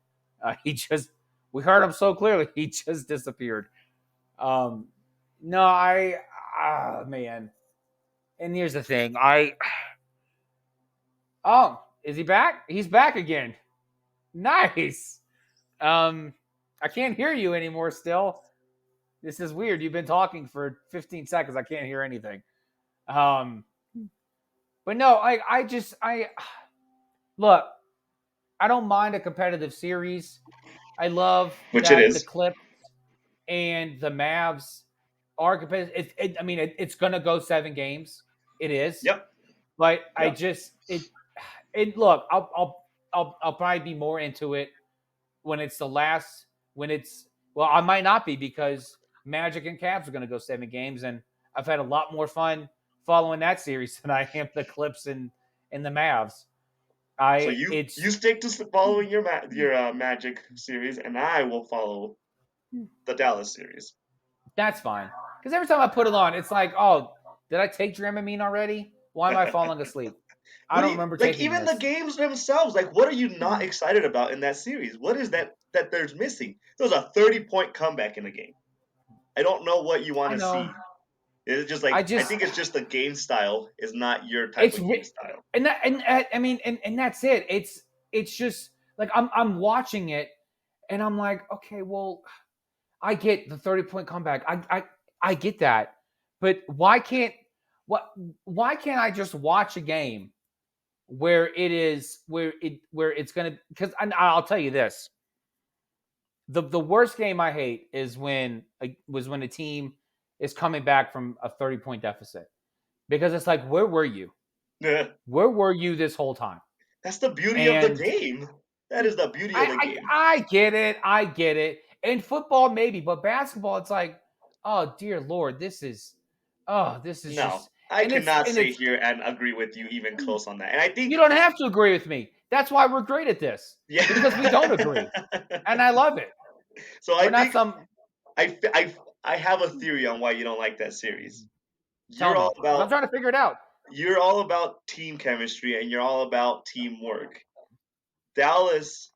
We heard him so clearly. He just disappeared. No, man. And here's the thing. Is he back? He's back again. Nice. I can't hear you anymore still. This is weird. You've been talking for 15 seconds. I can't hear anything. But no, look, I don't mind a competitive series. I love Which it that the is. Clips and the Mavs are competitive. It's going to go 7 games. It is. Yep. But Yep. look, I'll probably be more into it when it's I might not be because Magic and Cavs are going to go 7 games, and I've had a lot more fun following that series than I am the Clips and the Mavs. So you stick to following your Magic series, and I will follow the Dallas series. That's fine. Because every time I put it on, it's like, oh, did I take Dramamine already? Why am I falling asleep? I don't remember taking even this. the games themselves. Like, what are you not excited about in that series? What is that there's missing? There was a 30-point comeback in the game. I don't know what you want to see. It's just like I think it's just the game style is not your type of game style. And that's it. It's just like I'm watching it, and I'm like, okay, well, I get the 30-point comeback. I get that, but why can't I just watch a game where it's gonna? Because I'll tell you this: the worst game I hate is when a team is coming back from a 30-point deficit, because it's like, where were you? Where were you this whole time? That's the beauty of the game. That is the beauty of the game. I get it. In football, maybe, but basketball, it's like, oh dear Lord, this is no. just. I cannot sit here and agree with you even close on that. And I think you don't have to agree with me. That's why we're great at this. Yeah. Because we don't agree, and I love it. So I have a theory on why you don't like that series. I'm trying to figure it out. You're all about team chemistry and you're all about teamwork. Dallas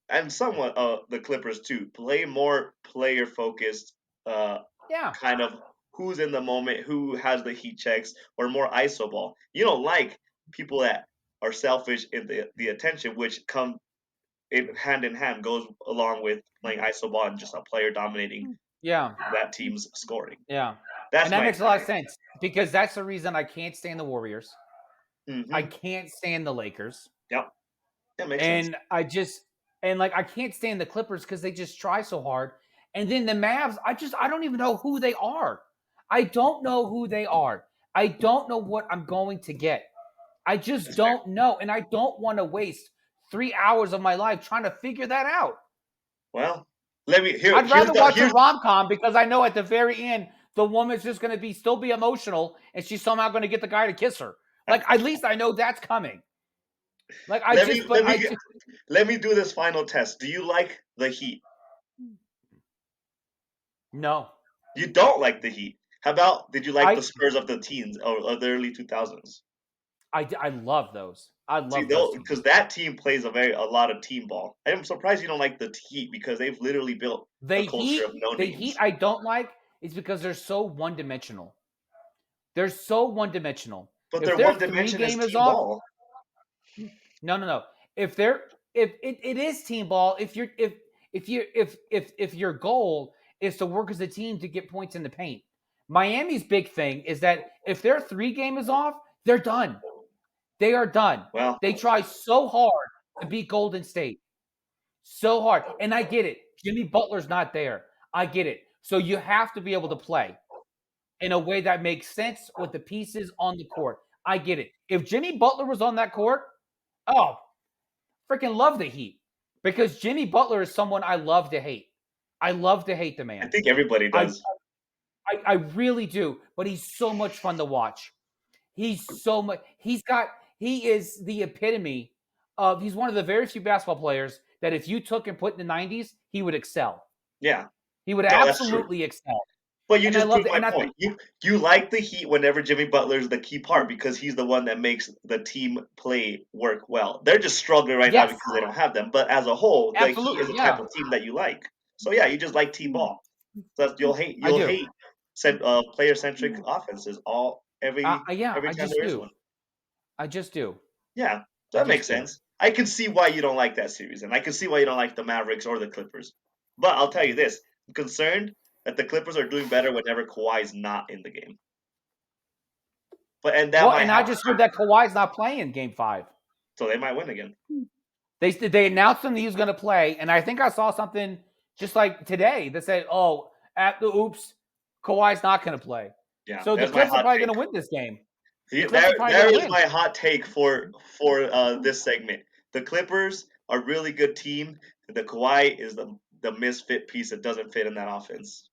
and somewhat the Clippers too play more player focused, kind of who's in the moment, who has the heat checks, or more iso ball. You don't like people that are selfish in the attention, which come in hand goes along with playing iso ball and just a player dominating that team's scoring. And that makes a lot of sense because that's the reason I can't stand the Warriors. I can't stand the Lakers. Yep. That makes sense. And I can't stand the Clippers because they just try so hard. And then the Mavs, I don't even know who they are. I don't know who they are. I don't know what I'm going to get. I just don't know. And I don't want to waste 3 hours of my life trying to figure that out. Well, I'd rather watch a rom-com because I know at the very end the woman's just going to still be emotional and she's somehow going to get the guy to kiss her. At least I know that's coming. Let me do this final test. Do you like the Heat? No. You don't like the Heat. How about did you like the Spurs of the teens or of the early 2000s? I love those. I love those because that team plays a lot of team ball. I am surprised you don't like the Heat because they've literally built a culture of no names. The Heat I don't like is because they're so one-dimensional. They're so one-dimensional. But their one dimension is team ball. No. If it is team ball, if your goal is to work as a team to get points in the paint. Miami's big thing is that if their 3 game is off, they're done. They are done. Well, they try so hard to beat Golden State. So hard. And I get it. Jimmy Butler's not there. I get it. So you have to be able to play in a way that makes sense with the pieces on the court. I get it. If Jimmy Butler was on that court, freaking love the Heat. Because Jimmy Butler is someone I love to hate. I love to hate the man. I think everybody does. I really do. But he's so much fun to watch. He is the epitome of, he's one of the very few basketball players that if you took and put in the 90s, he would excel. Yeah. He would absolutely excel. But you just proved my point. You like the Heat whenever Jimmy Butler is the key part because he's the one that makes the team play work well. They're just struggling right now because they don't have them. But as a whole, the Heat is the type of team that you like. So yeah, you just like team ball. So you'll hate player-centric offenses every time there is one. I just do. Yeah, that makes sense. I can see why you don't like that series, and I can see why you don't like the Mavericks or the Clippers. But I'll tell you this: I'm concerned that the Clippers are doing better whenever Kawhi's not in the game. I just heard that Kawhi's not playing Game 5, so they might win again. They announced him that he was going to play, and I think I saw something just like today that said, Kawhi's not going to play. Yeah, so the Clippers are probably going to win this game. There is my hot take for this segment. The Clippers are a really good team. The Kawhi is the misfit piece that doesn't fit in that offense.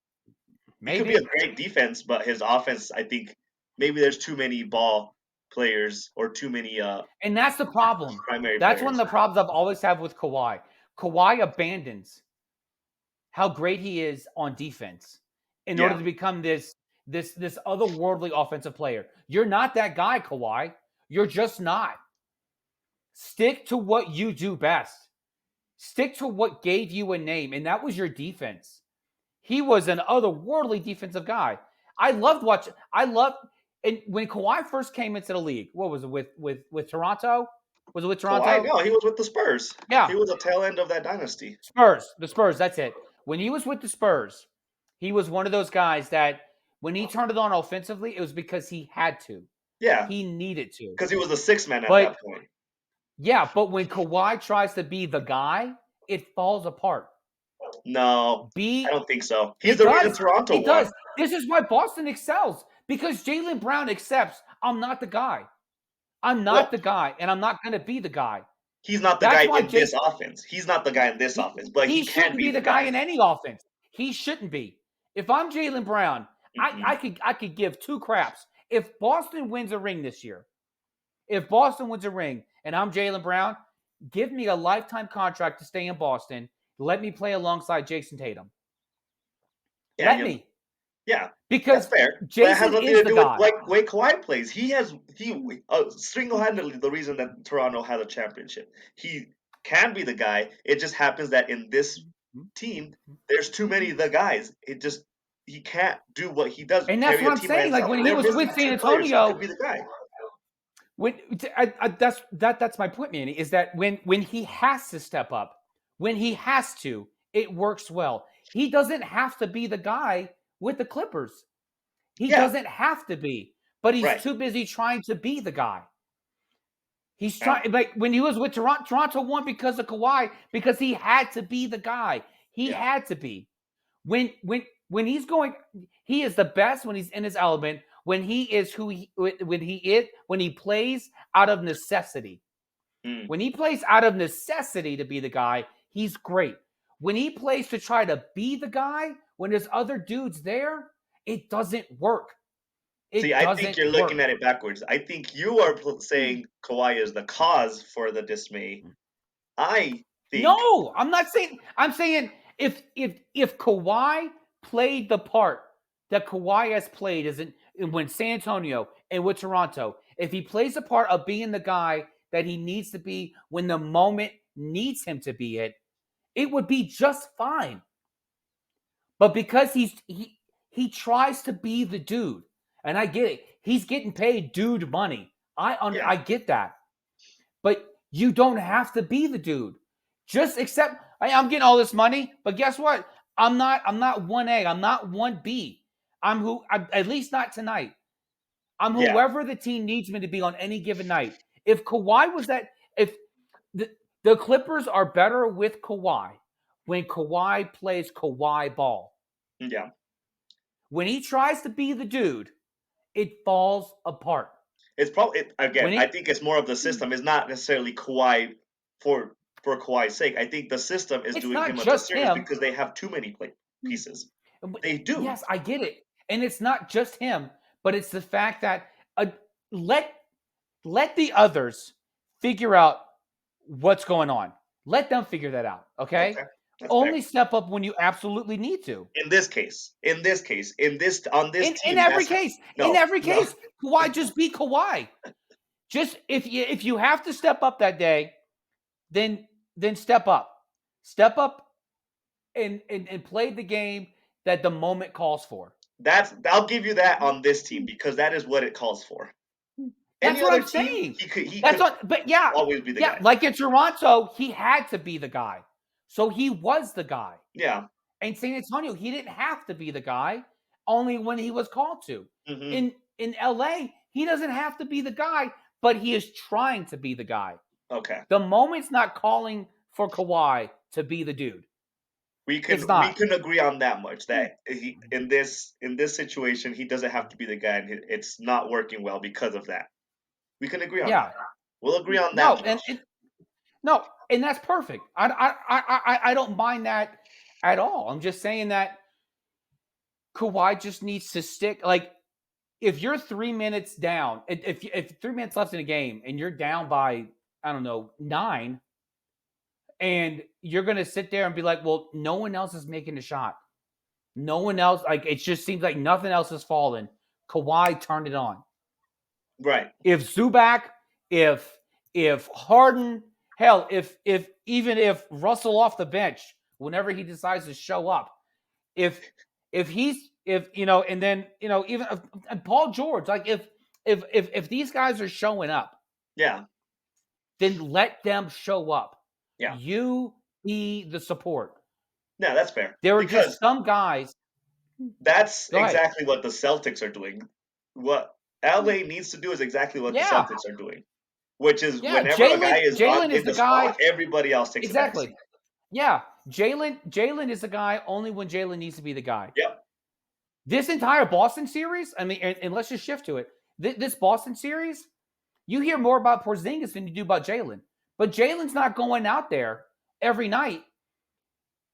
Maybe. He could be a great defense, but his offense, I think, maybe there's too many ball players or too many. And that's the problem. That's one of the problems I've always had with Kawhi. Kawhi abandons how great he is on defense in order to become this otherworldly offensive player. You're not that guy, Kawhi. You're just not. Stick to what you do best. Stick to what gave you a name, and that was your defense. He was an otherworldly defensive guy. And when Kawhi first came into the league, what was it with Toronto? Was it with Toronto? Kawhi, no, he was with the Spurs. Yeah. He was a tail end of that dynasty. The Spurs, that's it. When he was with the Spurs, he was one of those guys that when he turned it on offensively, it was because he had to. Yeah. He needed to. Because he was a 6-man at that point. Yeah, but when Kawhi tries to be the guy, it falls apart. No, I don't think so. He's the reason Toronto won. Does. This is why Boston excels. Because Jaylen Brown accepts, I'm not the guy. I'm not the guy, and I'm not going to be the guy. He's not the guy in this offense. He's not the guy in this offense, but he shouldn't be the guy in any offense. He shouldn't be. If I'm Jaylen Brown, I could give 2 craps. If Boston wins a ring this year, and I'm Jaylen Brown, give me a lifetime contract to stay in Boston. Let me play alongside Jason Tatum. Yeah, because that's fair. Jason is the guy. With way Kawhi plays. He single-handedly the reason that Toronto has a championship. He can be the guy. It just happens that in this team, there's too many of the guys. He can't do what he does. And that's Carry what a I'm team by saying. Like himself. when he They're was missing with San 2 players. He Antonio, could be the guy. when that's my point, Manny, is that when he has to step up, when he has to, it works well. He doesn't have to be the guy with the Clippers. He doesn't have to be, but he's too busy trying to be the guy. He's trying, like when he was with Toronto, Toronto won because of Kawhi, because he had to be the guy. He had to be. When he's going, he is the best when he's in his element. When he is when he plays out of necessity. When he plays out of necessity to be the guy, he's great. When he plays to try to be the guy, when there's other dudes there, it doesn't work. I think you're looking at it backwards. I think you are saying Kawhi is the cause for the dismay. I think no, I'm not saying. I'm saying if Kawhi played the part that Kawhi has played when San Antonio and with Toronto, if he plays the part of being the guy that he needs to be when the moment needs him to be it would be just fine. But because he tries to be the dude, and I get it. He's getting paid dude money. I get that. But you don't have to be the dude. Just accept, hey, I'm getting all this money, but guess what? I'm not 1A. I'm not 1B. I'm at least not tonight. I'm whoever the team needs me to be on any given night. If Kawhi was that, if the Clippers are better with Kawhi when Kawhi plays Kawhi ball. Yeah. When he tries to be the dude, it falls apart. It's probably I think it's more of the system. It's not necessarily Kawhi for Kawhi's sake. I think the system is doing him a disservice because they have too many pieces. They do. Yes, I get it, and it's not just him, but it's the fact that let the others figure out what's going on. Let them figure that out. Okay. Only step up when you absolutely need to. In this case, on this team. In every case, Kawhi, just be Kawhi. Just if you have to step up that day, then step up. Step up and play the game that the moment calls for. I'll give you that on this team because that is what it calls for. That's what I'm saying. He could always be the guy. Like in Toronto, he had to be the guy. So he was the guy. Yeah. And San Antonio, he didn't have to be the guy, only when he was called to. Mm-hmm. In LA, he doesn't have to be the guy, but he is trying to be the guy. Okay. The moment's not calling for Kawhi to be the dude. We can agree on that much. That in this situation, he doesn't have to be the guy, and it's not working well because of that. We can agree on that. We'll agree on that. And that's perfect. I don't mind that at all. I'm just saying that Kawhi just needs to stick. Like, if you're 3 minutes down, if 3 minutes left in a game and you're down by, I don't know, 9, and you're going to sit there and be like, well, no one else is making a shot. No one else. Like, it just seems like nothing else has fallen. Kawhi turned it on. Right. If Zubac, if Harden, hell, if Russell off the bench, whenever he decides to show up, if and then even and Paul George, like if these guys are showing up, then let them show up. Yeah, you be the support. Yeah, that's fair. There are just some guys. That's exactly what the Celtics are doing. What LA needs to do is exactly what the Celtics are doing, which is whenever a guy is in the spot, everybody else takes a back seat. Yeah, Jalen is the guy only when Jalen needs to be the guy. Yep. This entire Boston series, I mean, and let's just shift to it. This Boston series, you hear more about Porzingis than you do about Jalen. But Jalen's not going out there every night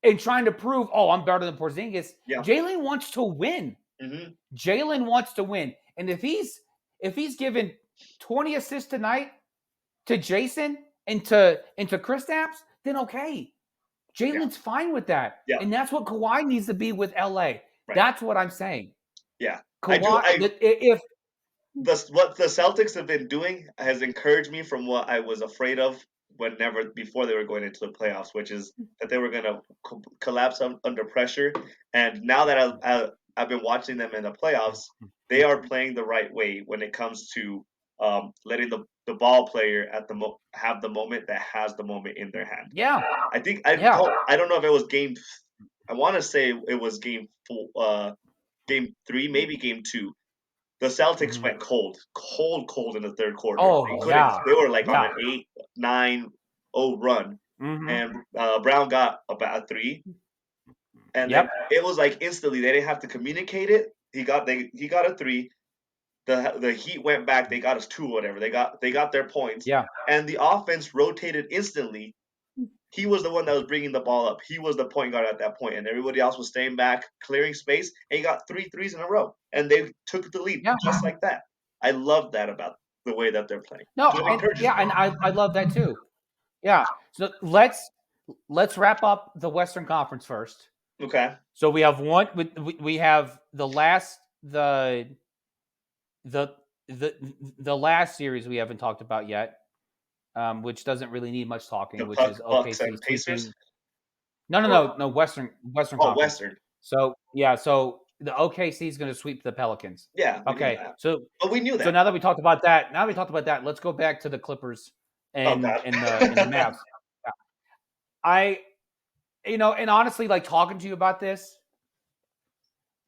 and trying to prove, oh, I'm better than Porzingis. Yeah. Jalen wants to win. Mm-hmm. Jalen wants to win. And if he's given 20 assists tonight to Jason and to Kristaps, then okay. Jalen's fine with that. Yeah. And that's what Kawhi needs to be with LA. Right. That's what I'm saying. Yeah. Kawhi, what the Celtics have been doing has encouraged me from what I was afraid of whenever before they were going into the playoffs, which is that they were going to collapse under pressure. And now that I've been watching them in the playoffs, they are playing the right way when it comes to letting the ball player have the moment that has the moment in their hand. Yeah. I think I don't know if it was game. I want to say it was game 3, maybe game 2. The Celtics went cold in the third quarter. Oh, They were like yeah. on an 8-9-0 run, Mm-hmm. and Brown got about a 3, and then it was like instantly they didn't have to communicate it. He got a 3. The Heat went back. They got us 2 or whatever. They got their points. Yeah. And the offense rotated instantly. He was the one that was bringing the ball up. He was the point guard at that point, and everybody else was staying back, clearing space. And he got 3 threes in a row, and they took the lead just like that. I love that about the way that they're playing. No, and I love that too. Yeah. So let's wrap up the Western Conference first. Okay. So we have we have the last the last series we haven't talked about yet. Which doesn't really need much talking, which is Bucks and Pacers. No, Western Conference. Western. So the OKC is going to sweep the Pelicans. Yeah. Okay. But we knew that. So now that we talked about that, let's go back to the Clippers and the Mavs. Yeah. And honestly, like talking to you about this,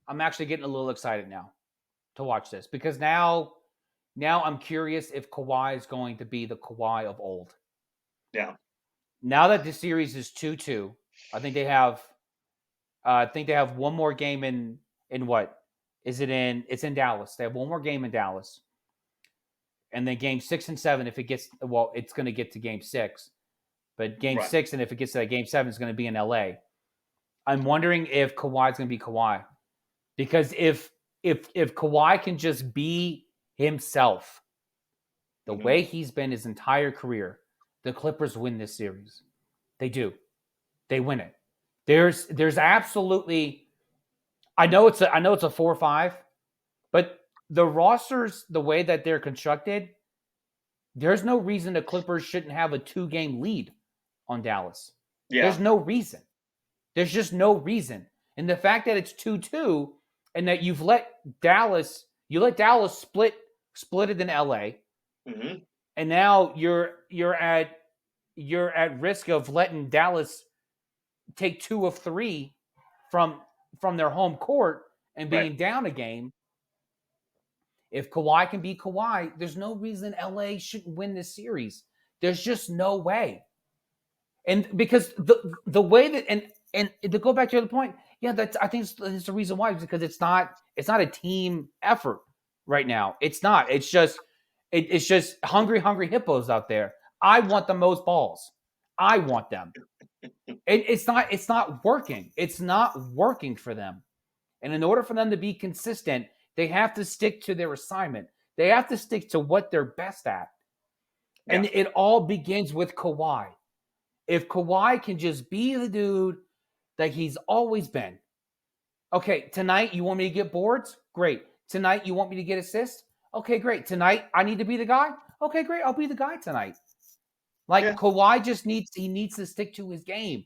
I'm actually getting a little excited now to watch this because now I'm curious if Kawhi is going to be the Kawhi of old. Yeah. Now that the series is 2-2, I think they have one more game in what? Is it in? It's in Dallas. They have one more game in Dallas. And then game 6 and 7, if it gets it's going to get to game 6. But game 6, and if it gets to that game 7, is going to be in LA. I'm wondering if Kawhi's going to be Kawhi. Because if Kawhi can just be himself, the way he's been his entire career, the Clippers win this series. They do. They win it. There's absolutely, I know it's a 4-5, but the rosters, the way that they're constructed, there's no reason the Clippers shouldn't have a 2-game lead on Dallas. Yeah. There's no reason. There's just no reason. And the fact that it's 2-2 and that you let Dallas split it in LA. Mm-hmm. And now you're at risk of letting Dallas take 2 of 3 from their home court and being down a game. If Kawhi can be Kawhi, there's no reason LA shouldn't win this series. There's just no way. And because the way that and to go back to the other point, I think it's the reason why, because it's not a team effort right now. It's not. It's just hungry hippos out there. I want the most balls. I want them. It's not working. It's not working for them. And in order for them to be consistent, they have to stick to their assignment. They have to stick to what they're best at. Yeah. And it all begins with Kawhi. If Kawhi can just be the dude that he's always been. Okay, tonight you want me to get boards? Great. Tonight you want me to get assists? Okay, great. Tonight I need to be the guy? Okay, great. I'll be the guy tonight. Kawhi needs to stick to his game.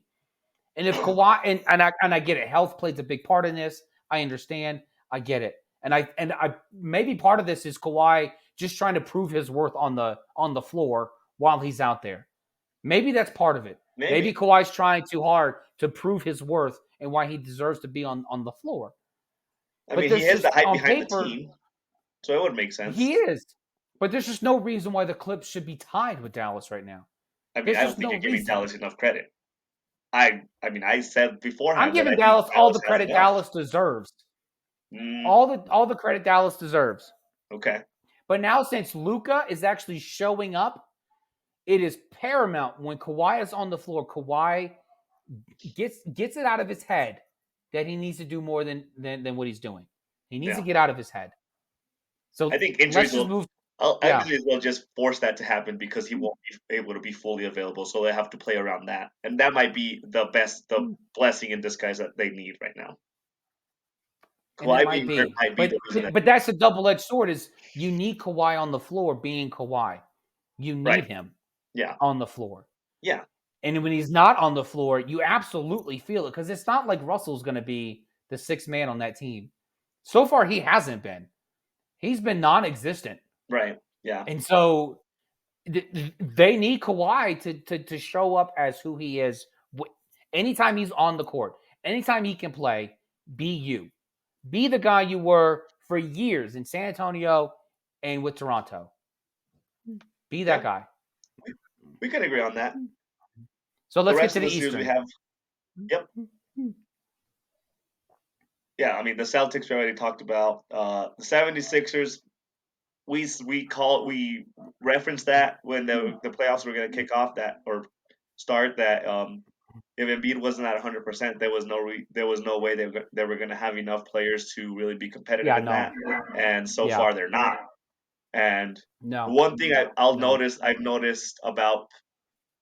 And if Kawhi and I get it, health plays a big part in this. I understand. I get it. And I maybe part of this is Kawhi just trying to prove his worth on the floor while he's out there. Maybe that's part of it. Maybe Kawhi's trying too hard to prove his worth and why he deserves to be on the floor. I mean, he has the hype behind the team, so it would make sense. He is. But there's just no reason why the Clips should be tied with Dallas right now. I mean, I don't think you're giving Dallas enough credit. I mean, I said beforehand. I'm giving Dallas all the credit Dallas deserves. All the credit Dallas deserves. Okay. But now since Luka is actually showing up, it is paramount when Kawhi is on the floor. Kawhi gets it out of his head that he needs to do more than what he's doing. He needs to get out of his head. So I think injuries will just force that to happen because he won't be able to be fully available. So they have to play around that, and that might be the blessing in disguise that they need right now. Kawhi might be. But that's a double-edged sword. Is you need Kawhi on the floor being Kawhi. You need him on the floor. Yeah. And when he's not on the floor, you absolutely feel it because it's not like Russell's going to be the sixth man on that team. So far, he hasn't been. He's been non-existent. Right. Yeah. And so they need Kawhi to show up as who he is. Anytime he's on the court, anytime he can play, be you. Be the guy you were for years in San Antonio and with Toronto. Be that guy. We can agree on that. So let's get rest to of the the series Eastern. we have. Yep. Yeah, I mean, the Celtics we already talked about. The 76ers, we referenced that when the playoffs were going to kick off start that if Embiid wasn't at 100%, there was no way they were going to have enough players to really be competitive in that. And so far they're not. And the one thing I've noticed about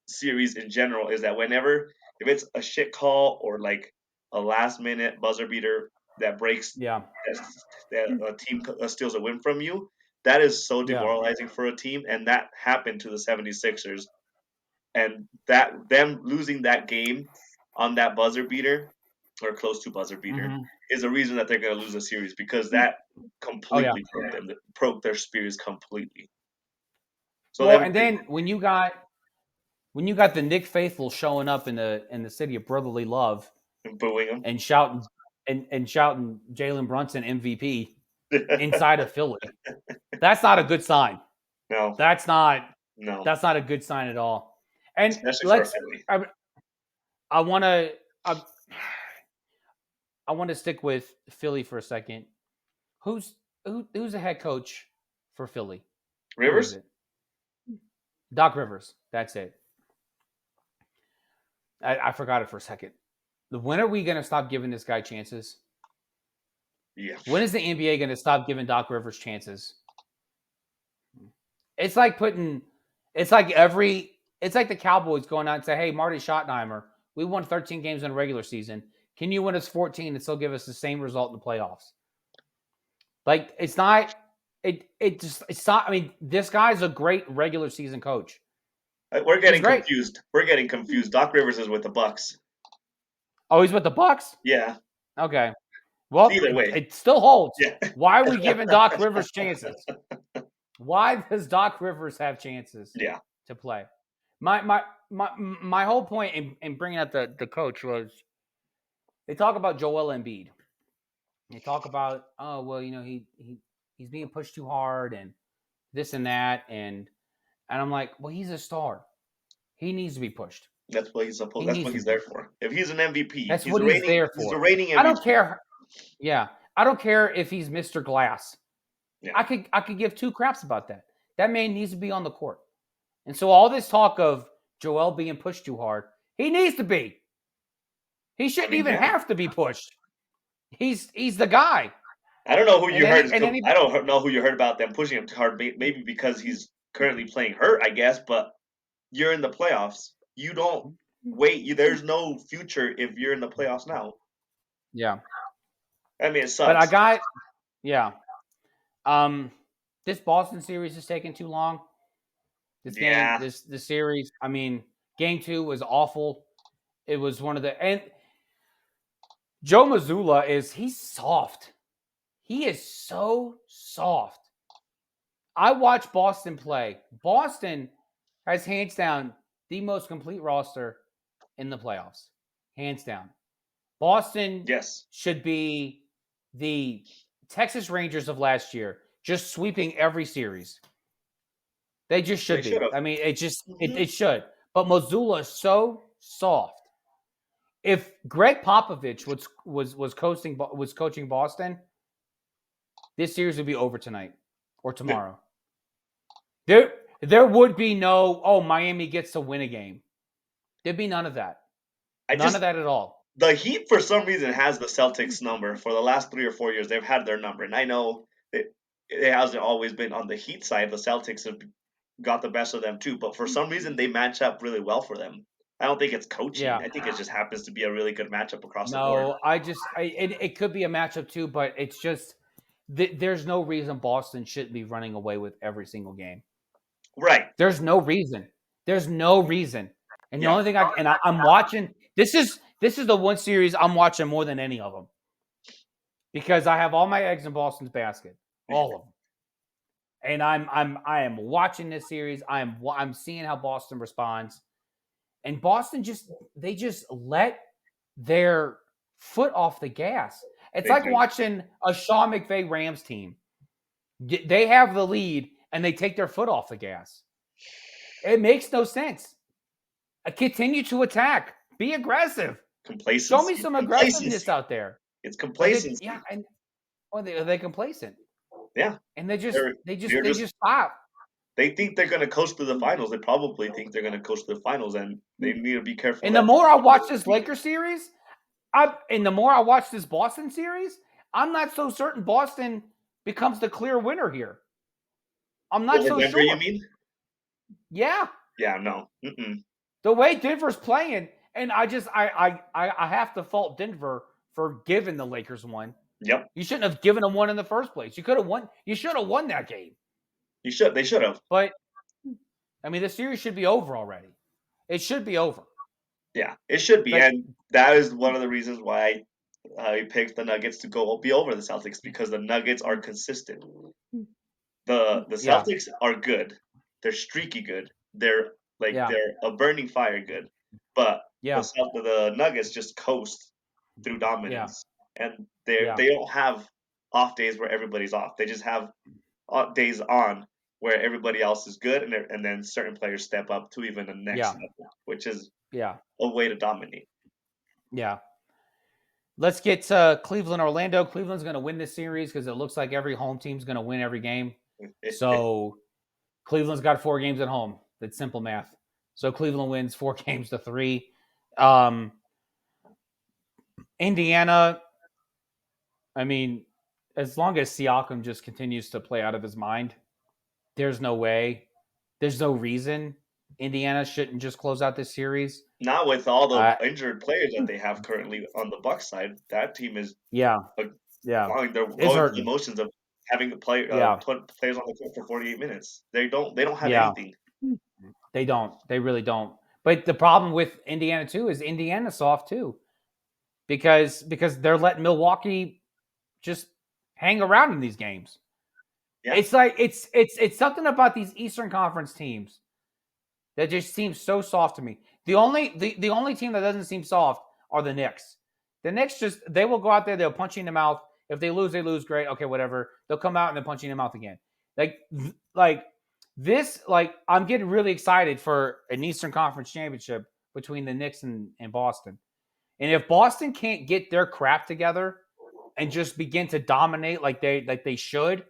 series in general is that if it's a shit call or like a last minute buzzer beater that breaks, that a team steals a win from you, that is so demoralizing for a team. And that happened to the 76ers. And that them losing that game on that buzzer beater or close to buzzer beater is the reason that they're going to lose the series, because that completely broke their spirits completely. So and then when you got the Knick faithful showing up in the city of brotherly love and booing them and shouting Jalen Brunson MVP inside of Philly, that's not a good sign. No, that's not a good sign at all. And especially for Philly. I want to stick with Philly for a second. Who's the head coach for Philly? Rivers? Doc Rivers. That's it. I forgot it for a second. When are we going to stop giving this guy chances? Yeah. When is the NBA going to stop giving Doc Rivers chances? It's like the Cowboys going out and say, hey, Marty Schottenheimer, we won 13 games in a regular season. Can you win us 14 and still give us the same result in the playoffs? Like, it's not. It's not. I mean, this guy's a great regular season coach. We're getting confused. We're getting confused. Doc Rivers is with the Bucks. Oh, he's with the Bucks? Yeah. Okay. Well, either way, it still holds. Yeah. Why are we giving Doc Rivers chances? Why does Doc Rivers have chances? To play? My whole point in bringing up the coach was they talk about Joel Embiid. They talk about, oh well, he's being pushed too hard and this and that, and I'm like, well, he's a star. He needs to be pushed. That's what he's supposed. That's what he's there for. If he's an MVP, that's what he's there for. He's a reigning MVP. I don't care. Yeah, I don't care if he's Mr. Glass. Yeah. I could give two craps about that. That man needs to be on the court. And so all this talk of Joel being pushed too hard, he needs to be. He shouldn't even have to be pushed. He's the guy. I don't know who you heard. I don't know who you heard about them pushing him too hard. Maybe because he's currently playing hurt, I guess. But you're in the playoffs. You don't wait. There's no future if you're in the playoffs now. Yeah. I mean, it sucks. But I got, this Boston series is taking too long. This game, this series. I mean, game 2 was awful. It was and Joe Mazzulla he's soft. He is so soft. I watch Boston play. Boston has hands down the most complete roster in the playoffs. Hands down. Boston should be the Texas Rangers of last year, just sweeping every series. They just should be. I mean, it should. But Mazzulla is so soft. If Greg Popovich was coaching Boston, this series would be over tonight or tomorrow. There would be no, Miami gets to win a game. There'd be none of that. None of that at all. The Heat, for some reason, has the Celtics number. For the last 3 or 4 years, they've had their number. And I know it hasn't always been on the Heat side. The Celtics have got the best of them, too. But for some reason, they match up really well for them. I don't think it's coaching. I think it just happens to be a really good matchup across the board. No, it could be a matchup, too. But it's just there's no reason Boston shouldn't be running away with every single game. Right. There's no reason. And the only thing I'm watching, this is the one series I'm watching more than any of them. Because I have all my eggs in Boston's basket. All of them. And I am watching this series. I'm seeing how Boston responds. And Boston just let their foot off the gas. It's like watching a Sean McVay Rams team. They have the lead and they take their foot off the gas. It makes no sense. Continue to attack. Be aggressive. Complacency. Show me some aggressiveness out there. It's complacency. Are they complacent? Yeah. And they just stop. They think they're going to coast to the finals. They probably think they're going to coast to the finals, and they need to be careful. And the more I watch this Lakers series, and the more I watch this Boston series, I'm not so certain Boston becomes the clear winner here. I'm not so Denver, sure. You mean? Yeah. Yeah. No. The way Denver's playing, and I have to fault Denver for giving the Lakers one. Yep. You shouldn't have given them one in the first place. You could have won. You should have won that game. They should have. But I mean, the series should be over already. It should be over. Yeah, it should be, and that is one of the reasons why I picked the Nuggets to be over the Celtics, because the Nuggets are consistent. The Celtics are good. They're streaky good. They're a burning fire good. But the Nuggets just coast through dominance, and they don't have off days where everybody's off. They just have days on where everybody else is good, and then certain players step up to even the next level, which is a way to dominate. Yeah. Let's get Cleveland, Orlando. Cleveland's going to win this series because it looks like every home team's going to win every game. So Cleveland's got 4 games at home. That's simple math. So Cleveland wins 4 games to 3. Indiana, I mean, as long as Siakam just continues to play out of his mind, there's no reason Indiana shouldn't just close out this series. Not with all the injured players that they have currently on the Bucks side. That team is they're going through the emotions of having to play players on the court for 48 minutes. They don't have anything. They don't. They really don't. But the problem with Indiana too is Indiana's soft too, because they're letting Milwaukee just hang around in these games. Yeah. It's like it's something about these Eastern Conference teams that just seems so soft to me. The only team that doesn't seem soft are the Knicks. The Knicks they will go out there, they'll punch you in the mouth. If they lose, great. Okay, whatever. They'll come out and they'll punch you in the mouth again. I'm getting really excited for an Eastern Conference championship between the Knicks and Boston. And if Boston can't get their crap together and just begin to dominate like they should,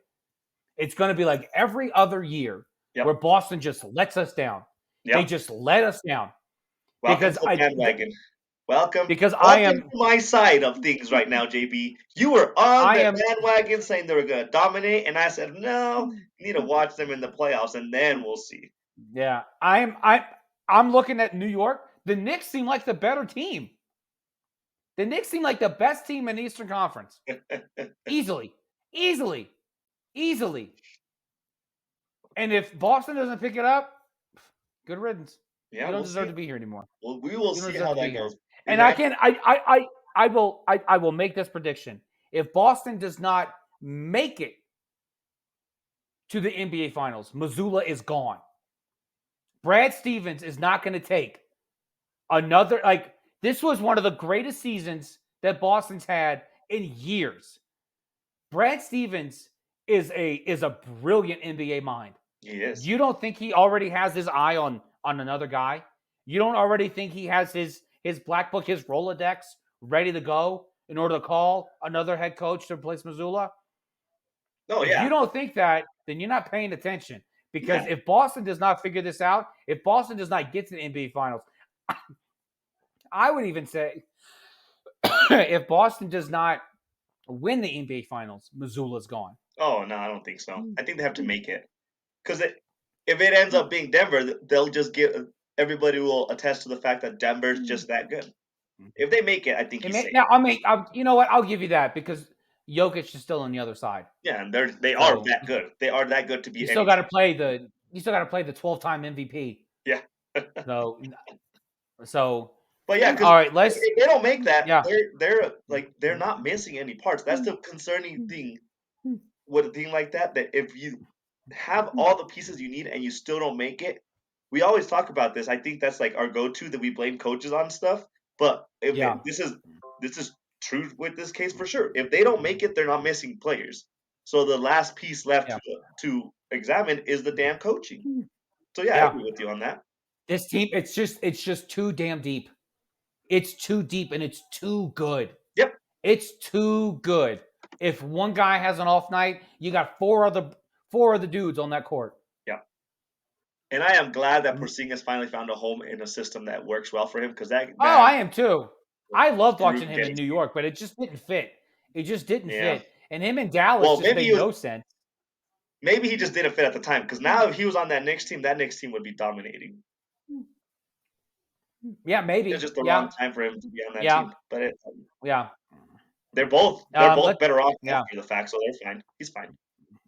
it's going to be like every other year where Boston just lets us down. Yep. They just let us down. Welcome to the bandwagon. Welcome to my side of things right now, JB. You were on the bandwagon saying they were going to dominate, and I said, no, you need to watch them in the playoffs, and then we'll see. Yeah, I'm looking at New York. The Knicks seem like the better team. The Knicks seem like the best team in the Eastern Conference. Easily. And if Boston doesn't pick it up, good riddance. Yeah, you don't deserve to be here anymore. Well, we will see how that goes. And I will make this prediction. If Boston does not make it to the NBA Finals, Missoula is gone. Brad Stevens is not going to take another. This was one of the greatest seasons that Boston's had in years. Brad Stevens is a brilliant NBA mind. He is. You don't think he already has his eye on another guy? You don't already think he has his black book, his Rolodex ready to go in order to call another head coach to replace Missoula? No, yeah. If you don't think that, then you're not paying attention. Because if Boston does not figure this out, if Boston does not get to the NBA Finals, I would even say if Boston does not win the NBA Finals, Missoula's gone. Oh, no, I don't think so. I think they have to make it. Because if it ends up being Denver, they'll just everybody will attest to the fact that Denver's just that good. If they make it, I think he's safe. Now, you know what? I'll give you that because Jokic is still on the other side. Yeah, and they are that good. They are that good to be. You still got to play the 12-time MVP. Yeah. So So, But yeah, because all right, let's. if they don't make that, Yeah. they're not missing any parts. That's the concerning thing with a team like that. That if you have all the pieces you need and you still don't make it, we always talk about this. I think that's like our go-to that we blame coaches on stuff. But Yeah. this is true with this case for sure. If they don't make it, they're not missing players. So the last piece left Yeah. to examine is the damn coaching. So yeah, I Yeah. agree with you on that. This team, it's just too damn deep. It's too deep and it's too good. Yep. It's too good. If one guy has an off night, you got four other dudes on that court. Yeah. And I am glad that Porzingis finally found a home in a system that works well for him because that Oh, I am too. I loved screwed watching him in Dennis. New York, but it just didn't fit. It just didn't Yeah. fit. And him in Dallas Well, just maybe made he was- no sense. Maybe he just didn't fit at the time because now if he was on that Knicks team would be dominating. Yeah, maybe. It's just the Yeah. wrong time for him to be on that Yeah. team. But Yeah. they're both better off after the fact, so they're fine. He's fine.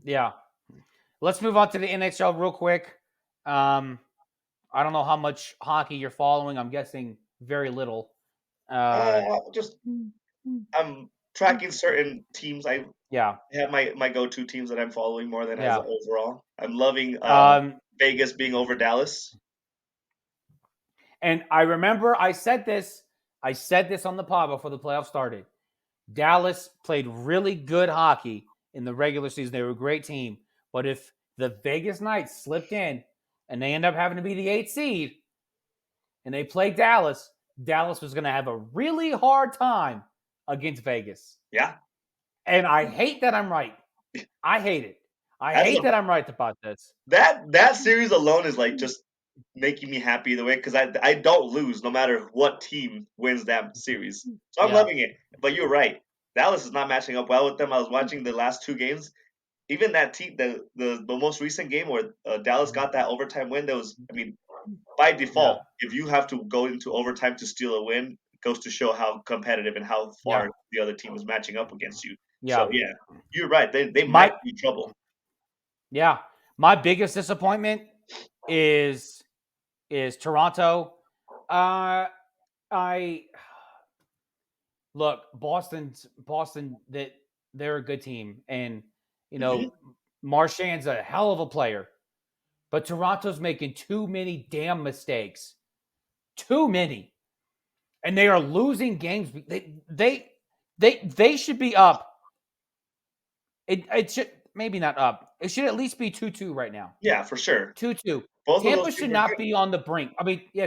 Yeah. Let's move on to the NHL real quick. I don't know how much hockey you're following. I'm guessing very little. I'm tracking certain teams. I Yeah. have my go-to teams that I'm following more than as Yeah. overall. I'm loving Vegas being over Dallas. And I remember I said this on the pod before the playoffs started. Dallas played really good hockey in the regular season. They were a great team. But if the Vegas Knights slipped in and they end up having to be the 8th seed and they play Dallas, Dallas was going to have a really hard time against Vegas. Yeah. And I hate that I'm right. I hate it. I hate that I'm right about this. That series alone is like just making me happy either way because I don't lose no matter what team wins that series. So I'm loving it. But you're right. Dallas is not matching up well with them. I was watching the last two games. Even that team, the most recent game where Dallas got that overtime win, by default, if you have to go into overtime to steal a win, it goes to show how competitive and how far the other team is matching up against you. Yeah. So yeah, you're right. They might be in trouble. Yeah. My biggest disappointment is Toronto. Boston, that they're a good team, and Marchand's a hell of a player, but Toronto's making too many damn mistakes, too many, and they are losing games. They should be up. It should maybe not up. It should at least be 2-2 right now. Yeah, for sure. 2-2. Both Tampa should not be on the brink.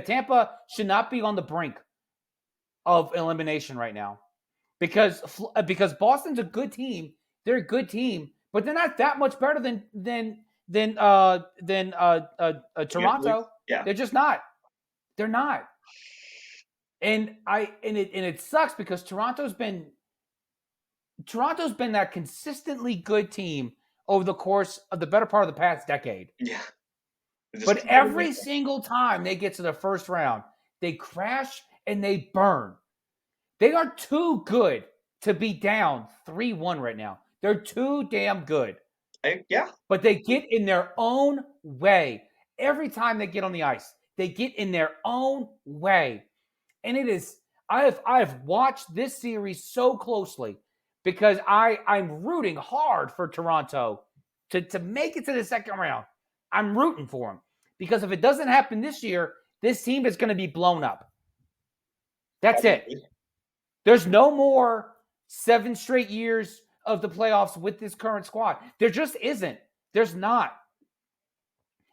Tampa should not be on the brink of elimination right now, because Boston's a good team. They're a good team, but they're not that much better than Toronto. Yeah. They're just not. They're not. And it sucks because Toronto's been that consistently good team over the course of the better part of the past decade. Yeah. But every single time they get to the first round, they crash and they burn. They are too good to be down 3-1 right now. They're too damn good. Yeah. But they get in their own way. Every time they get on the ice, they get in their own way. And it is, I've watched this series so closely because I'm rooting hard for Toronto to make it to the second round. I'm rooting for them because if it doesn't happen this year, this team is going to be blown up. That's it. There's no more 7 straight years of the playoffs with this current squad. There just isn't. There's not.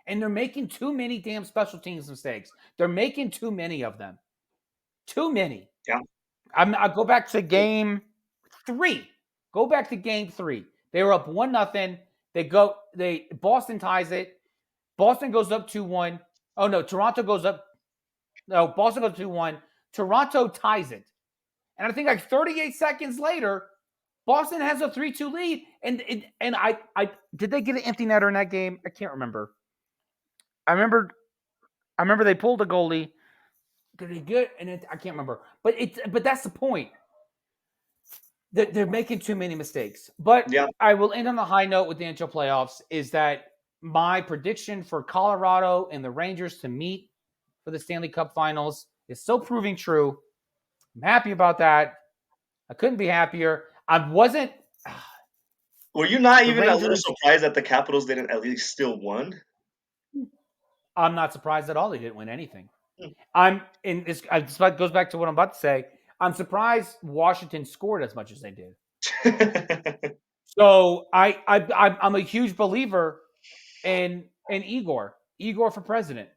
And they're making too many damn special teams mistakes. They're making too many of them. Too many. Yeah. I'll go back to game 3. Go back to game 3. They were up 1-0. Boston ties it. Boston goes up 2-1. Oh no, Toronto goes up. No, Boston goes 2-1. Toronto ties it. And I think like 38 seconds later, Boston has a 3-2 lead. And I did they get an empty netter in that game? I can't remember. I remember they pulled a goalie. Did they get? And I can't remember. But that's the point. They're making too many mistakes. But I will end on a high note with the NHL playoffs is that my prediction for Colorado and the Rangers to meet for the Stanley Cup Finals is still proving true. I'm happy about that. I couldn't be happier. I wasn't. Were you not The even a little Rangers. surprised that the Capitals didn't at least still won? I'm not surprised at all they didn't win anything. Hmm. This goes back to what I'm about to say. I'm surprised Washington scored as much as they did. So I'm a huge believer in Igor for president.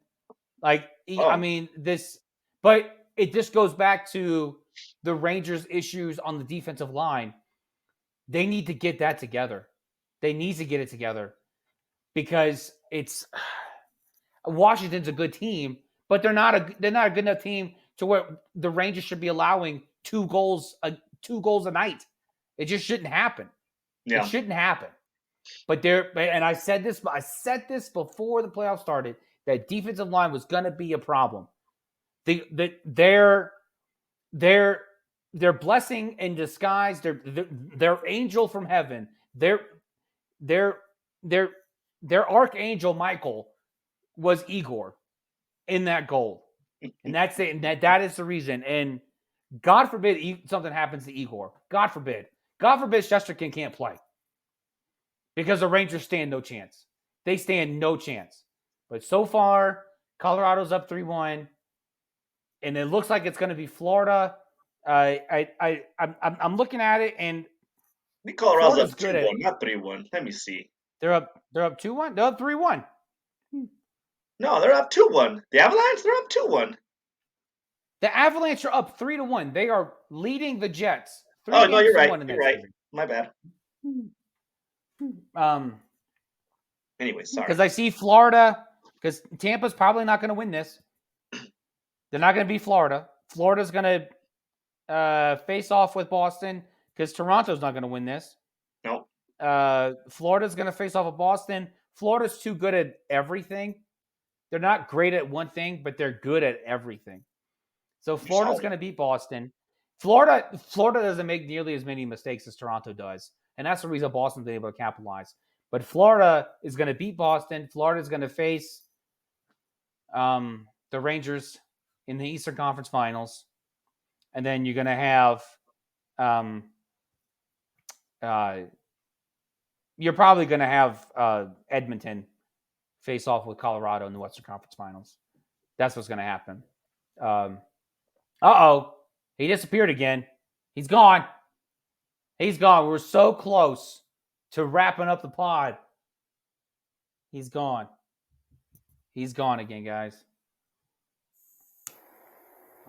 Like I Oh, mean this, but it just goes back to the Rangers' issues on the defensive line. They need to get that together. They need to get it together because it's Washington's a good team, but they're not a good enough team to where the Rangers should be allowing two goals a night. It just shouldn't happen. It yeah. shouldn't happen. But and I said this before the playoffs started, that defensive line was going to be a problem. Their blessing in disguise, their angel from heaven, their archangel Michael was Igor in that goal. And that's it. And that is the reason. And God forbid something happens to Igor. God forbid. God forbid Shesterkin can't play. Because the Rangers stand no chance. They stand no chance. But so far, Colorado's up 3-1. And it looks like it's going to be Florida. I'm looking at it, and I think Colorado's up Florida's good 2-1, at it. not 3-1. Let me see. They're up 2-1. They're up 3-1. No, they're up 2-1. The Avalanche, they're up 2-1. The Avalanche are up 3-1. They are leading the Jets. Oh, no, you're right. 1 in You're that right. series. My bad. Anyway, sorry. Because I see Florida, because Tampa's probably not going to win this. They're not going to beat Florida. Florida's going to face off with Boston because Toronto's not going to win this. No. Florida's going to face off with Boston. Florida's too good at everything. They're not great at one thing, but they're good at everything. So Florida's going to beat Boston. Florida doesn't make nearly as many mistakes as Toronto does, and that's the reason Boston's been able to capitalize. But Florida is going to beat Boston. Florida's going to face the Rangers in the Eastern Conference Finals, and then you're going to have you're probably going to have Edmonton face off with Colorado in the Western Conference Finals. That's what's going to happen. He disappeared again. He's gone. We're so close to wrapping up the pod. He's gone. He's gone again, guys.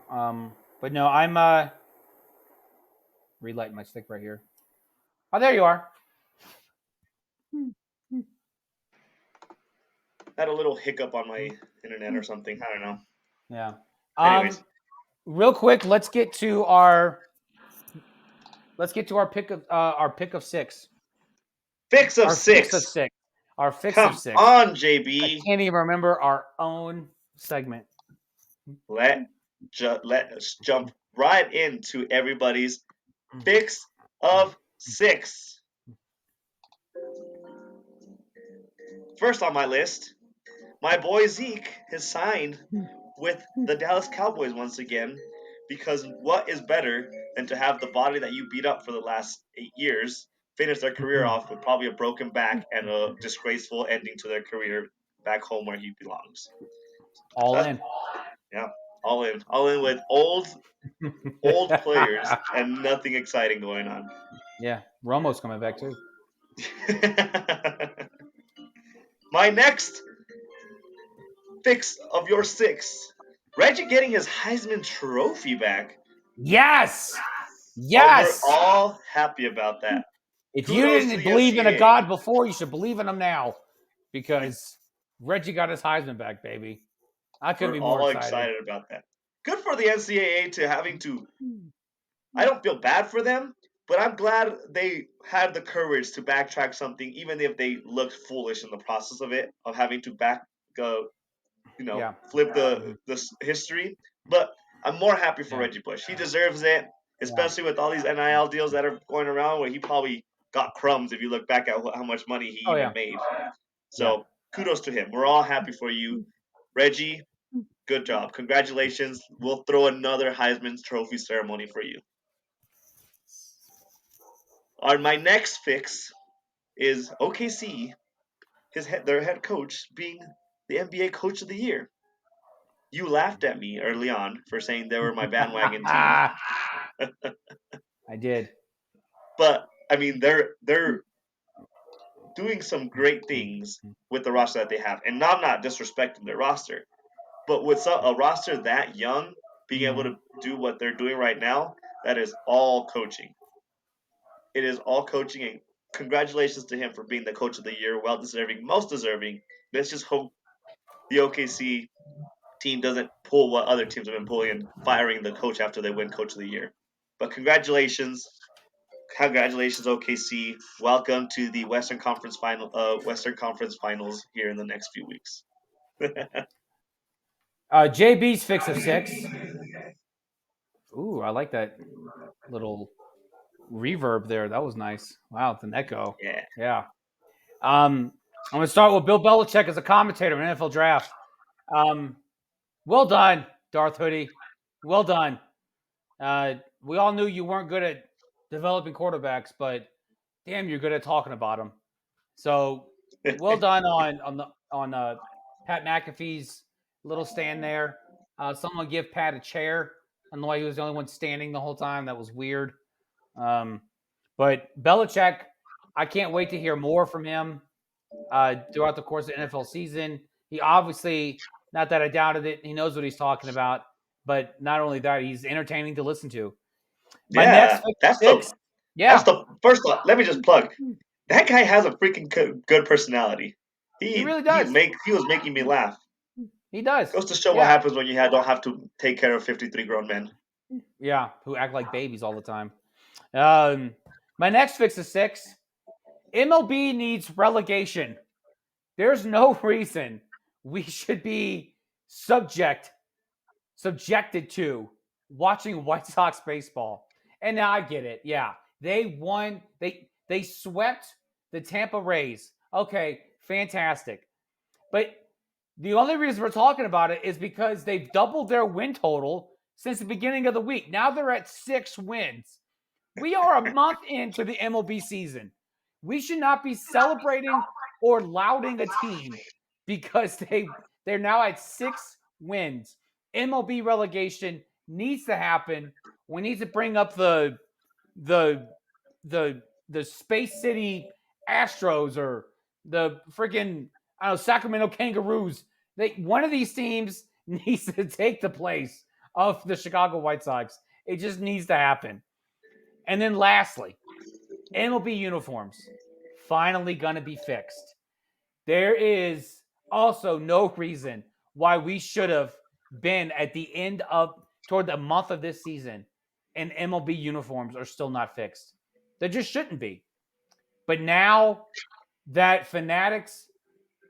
But no, I'm relighting my stick right here. Oh, there you are. Had a little hiccup on my internet or something. I don't know. Yeah. Anyways. Real quick, let's get to our pick of six. Fix of six. Our fix Come of six. on, JB. I can't even remember our own segment. Let's jump right into everybody's fix of six. First on my list, my boy Zeke has signed with the Dallas Cowboys once again, because what is better than to have the body that you beat up for the last 8 years finish their career off with probably a broken back and a disgraceful ending to their career back home where he belongs. All in. Yeah, all in with old players and nothing exciting going on. Yeah, Romo's coming back too. My next fix of your six, Reggie getting his Heisman Trophy back. Yes. We're all happy about that. If you didn't believe in a God before, you should believe in him now, because Reggie got his Heisman back, baby. I couldn't be more excited about that. Good for the NCAA to having to. I don't feel bad for them, but I'm glad they had the courage to backtrack something, even if they looked foolish in the process of it, of having to flip the history. But I'm more happy for Reggie Bush. He deserves it, especially with all these NIL deals that are going around, where he probably got crumbs if you look back at how much money he even made. So kudos to him. We're all happy for you, Reggie. Good job. Congratulations. We'll throw another Heisman Trophy ceremony for you. My next fix is OKC, their head coach, being the NBA Coach of the Year. You laughed at me early on for saying they were my bandwagon team. I did. But I mean, they're doing some great things with the roster that they have, and I'm not disrespecting their roster, but with a roster that young, being able to do what they're doing right now, that is all coaching. It is all coaching, and congratulations to him for being the Coach of the Year. Well deserving, most deserving. Let's just hope the OKC team doesn't pull what other teams have been pulling and firing the coach after they win Coach of the Year. But congratulations, OKC. Welcome to the Western Conference Finals here in the next few weeks. JB's fix of 6. Ooh, I like that little reverb there. That was nice. Wow, it's an echo. Yeah. I'm going to start with Bill Belichick as a commentator in NFL Draft. Well done, Darth Hoodie. Well done. We all knew you weren't good at developing quarterbacks, but damn, you're good at talking about them. So well done on Pat McAfee's little stand there. Someone give Pat a chair. I don't know why he was the only one standing the whole time. That was weird. But Belichick, I can't wait to hear more from him throughout the course of the NFL season. He obviously, not that I doubted it, he knows what he's talking about. But not only that, he's entertaining to listen to. That's the first thought. Let me just plug. That guy has a freaking good personality. He really does. He was making me laugh. He does. Goes to show what happens when you don't have to take care of 53 grown men. Yeah, who act like babies all the time. My next fix is 6. MLB needs relegation. There's no reason we should be subjected to watching White Sox baseball. And now I get it. Yeah, they won. They swept the Tampa Rays. Okay, fantastic. But the only reason we're talking about it is because they've doubled their win total since the beginning of the week. Now they're at 6 wins. We are a month into the MLB season. We should not be celebrating or lauding a team because they're now at 6 wins. MLB relegation needs to happen. We need to bring up the Space City Astros or the freaking Sacramento Kangaroos. One of these teams needs to take the place of the Chicago White Sox. It just needs to happen. And then lastly, MLB uniforms finally going to be fixed. There is also no reason why we should have been at the end of toward the month of this season and MLB uniforms are still not fixed. They just shouldn't be. But now that Fanatics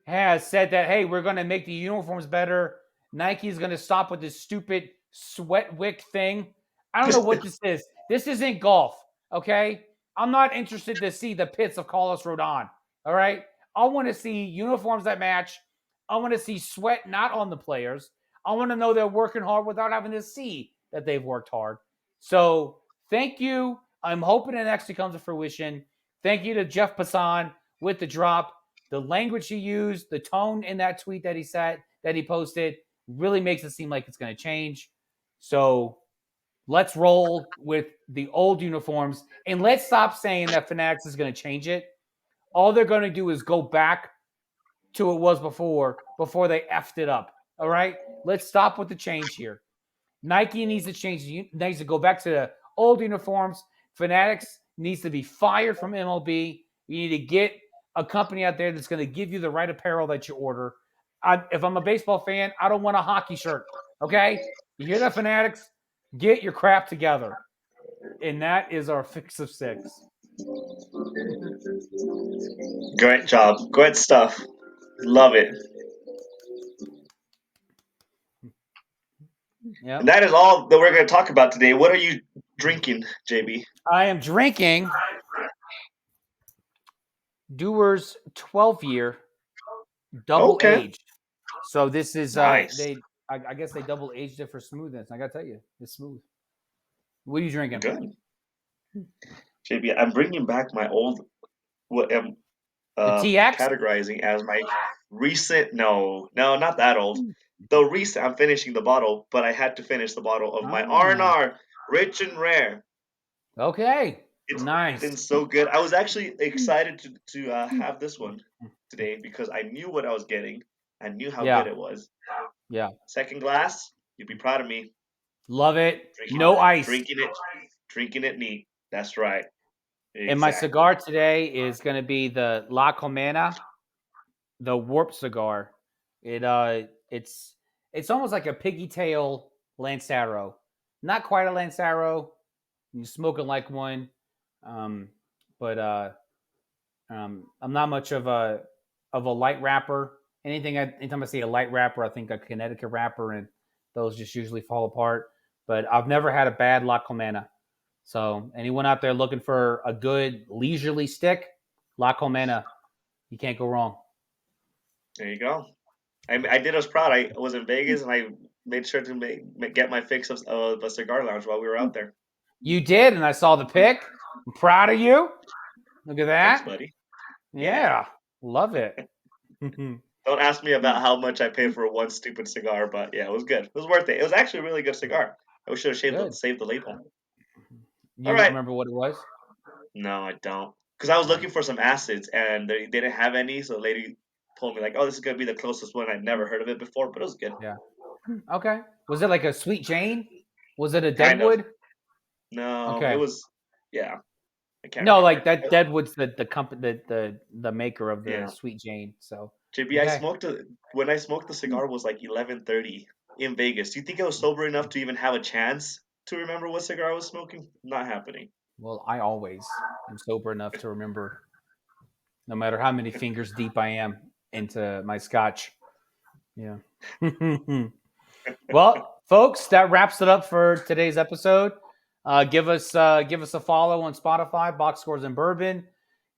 has said that, hey, we're going to make the uniforms better, Nike is going to stop with this stupid sweat wick thing. I don't know what this is. This isn't golf, okay? I'm not interested to see the pits of Carlos Rodon, all right? I want to see uniforms that match. I want to see sweat not on the players. I want to know they're working hard without having to see that they've worked hard. So thank you. I'm hoping it actually comes to fruition. Thank you to Jeff Passan with the drop. The language he used, the tone in that tweet that he posted really makes it seem like it's going to change. So let's roll with the old uniforms and let's stop saying that Fanatics is going to change it. All they're going to do is go back to what it was before they effed it up. All right? Let's stop with the change here. Nike needs to change. Needs to go back to the old uniforms. Fanatics needs to be fired from MLB. You need to get a company out there that's going to give you the right apparel that you order. If I'm a baseball fan, I don't want a hockey shirt. Okay? You hear that, Fanatics? Get your crap together. And that is our fix of 6. Great job. Great stuff. Love it. Yep. And that is all that we're going to talk about today. What are you drinking, JB? I am drinking Dewar's 12-year double aged. So this is nice. I guess they double aged it for smoothness. I gotta tell you, it's smooth. What are you drinking? Good. JB, I'm bringing back my old what am The TX. categorizing as my recent. No, not that old. Though recent, I'm finishing the bottle, but I had to finish the bottle of my R&R Rich and Rare. Okay. It's Nice. been so good. I was actually excited to have this one today because I knew what I was getting. I knew how Yeah. good it was. Yeah. Second glass, you'd be proud of me. Love it. Drinking, No ice. Drinking it neat. That's right. Exactly. And my cigar today is going to be the La Colmena, the Warp cigar. It's almost like a piggy tail Lancero. Not quite a Lancero. You're smoking like one, but I'm not much of a light wrapper. Anytime I see a light wrapper, I think a Connecticut wrapper, and those just usually fall apart. But I've never had a bad La Colmena. So anyone out there looking for a good leisurely stick, La Colmena, you can't go wrong. There you go. I did us proud. I was in Vegas and I made sure to get my fix of a cigar lounge while we were out there. You did, and I saw the pic. I'm proud of you. Look at that. Thanks, buddy. Yeah. Love it. Don't ask me about how much I paid for one stupid cigar, but yeah, it was good. It was worth it. It was actually a really good cigar. I should have saved the label. You don't remember what it was? No, I don't. Because I was looking for some acids and they didn't have any, so the lady told me like, "Oh, this is gonna be the closest one." I'd never heard of it before, but it was good. Yeah. Okay. Was it like a Sweet Jane? Was it a Kind of. Deadwood? No, Okay. it was. Yeah, I can't. No, remember. like that. Deadwood's the company, the maker of the Yeah. Sweet Jane. So JB, okay. when I smoked the cigar was like 11:30 in Vegas. Do you think I was sober enough to even have a chance to remember what cigar I was smoking? Not happening. Well, I always am sober enough to remember, no matter how many fingers deep I am into my scotch. Yeah. Well, folks, that wraps it up for today's episode. Give us a follow on Spotify, Box Scores and Bourbon.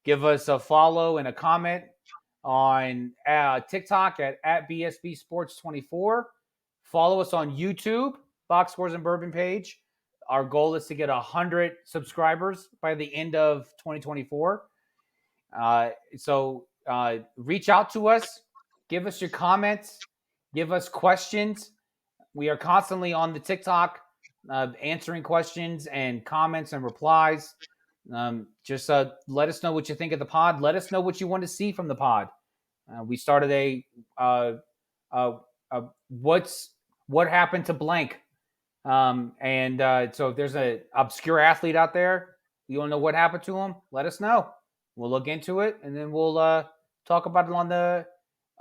Give us a follow and a comment on TikTok at BSB Sports 24. Follow us on YouTube, Box Scores and Bourbon page. Our goal is to get 100 subscribers by the end of 2024. So reach out to us. Give us your comments. Give us questions. We are constantly on the TikTok answering questions and comments and replies. Just let us know what you think of the pod. Let us know what you want to see from the pod. We started what happened to blank. So if there's an obscure athlete out there, you don't know what happened to him, let us know. We'll look into it, and then we'll talk about it on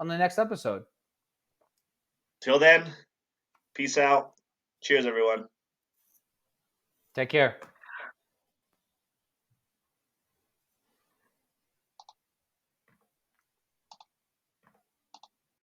the next episode. Till then, peace out. Cheers, everyone. Take care.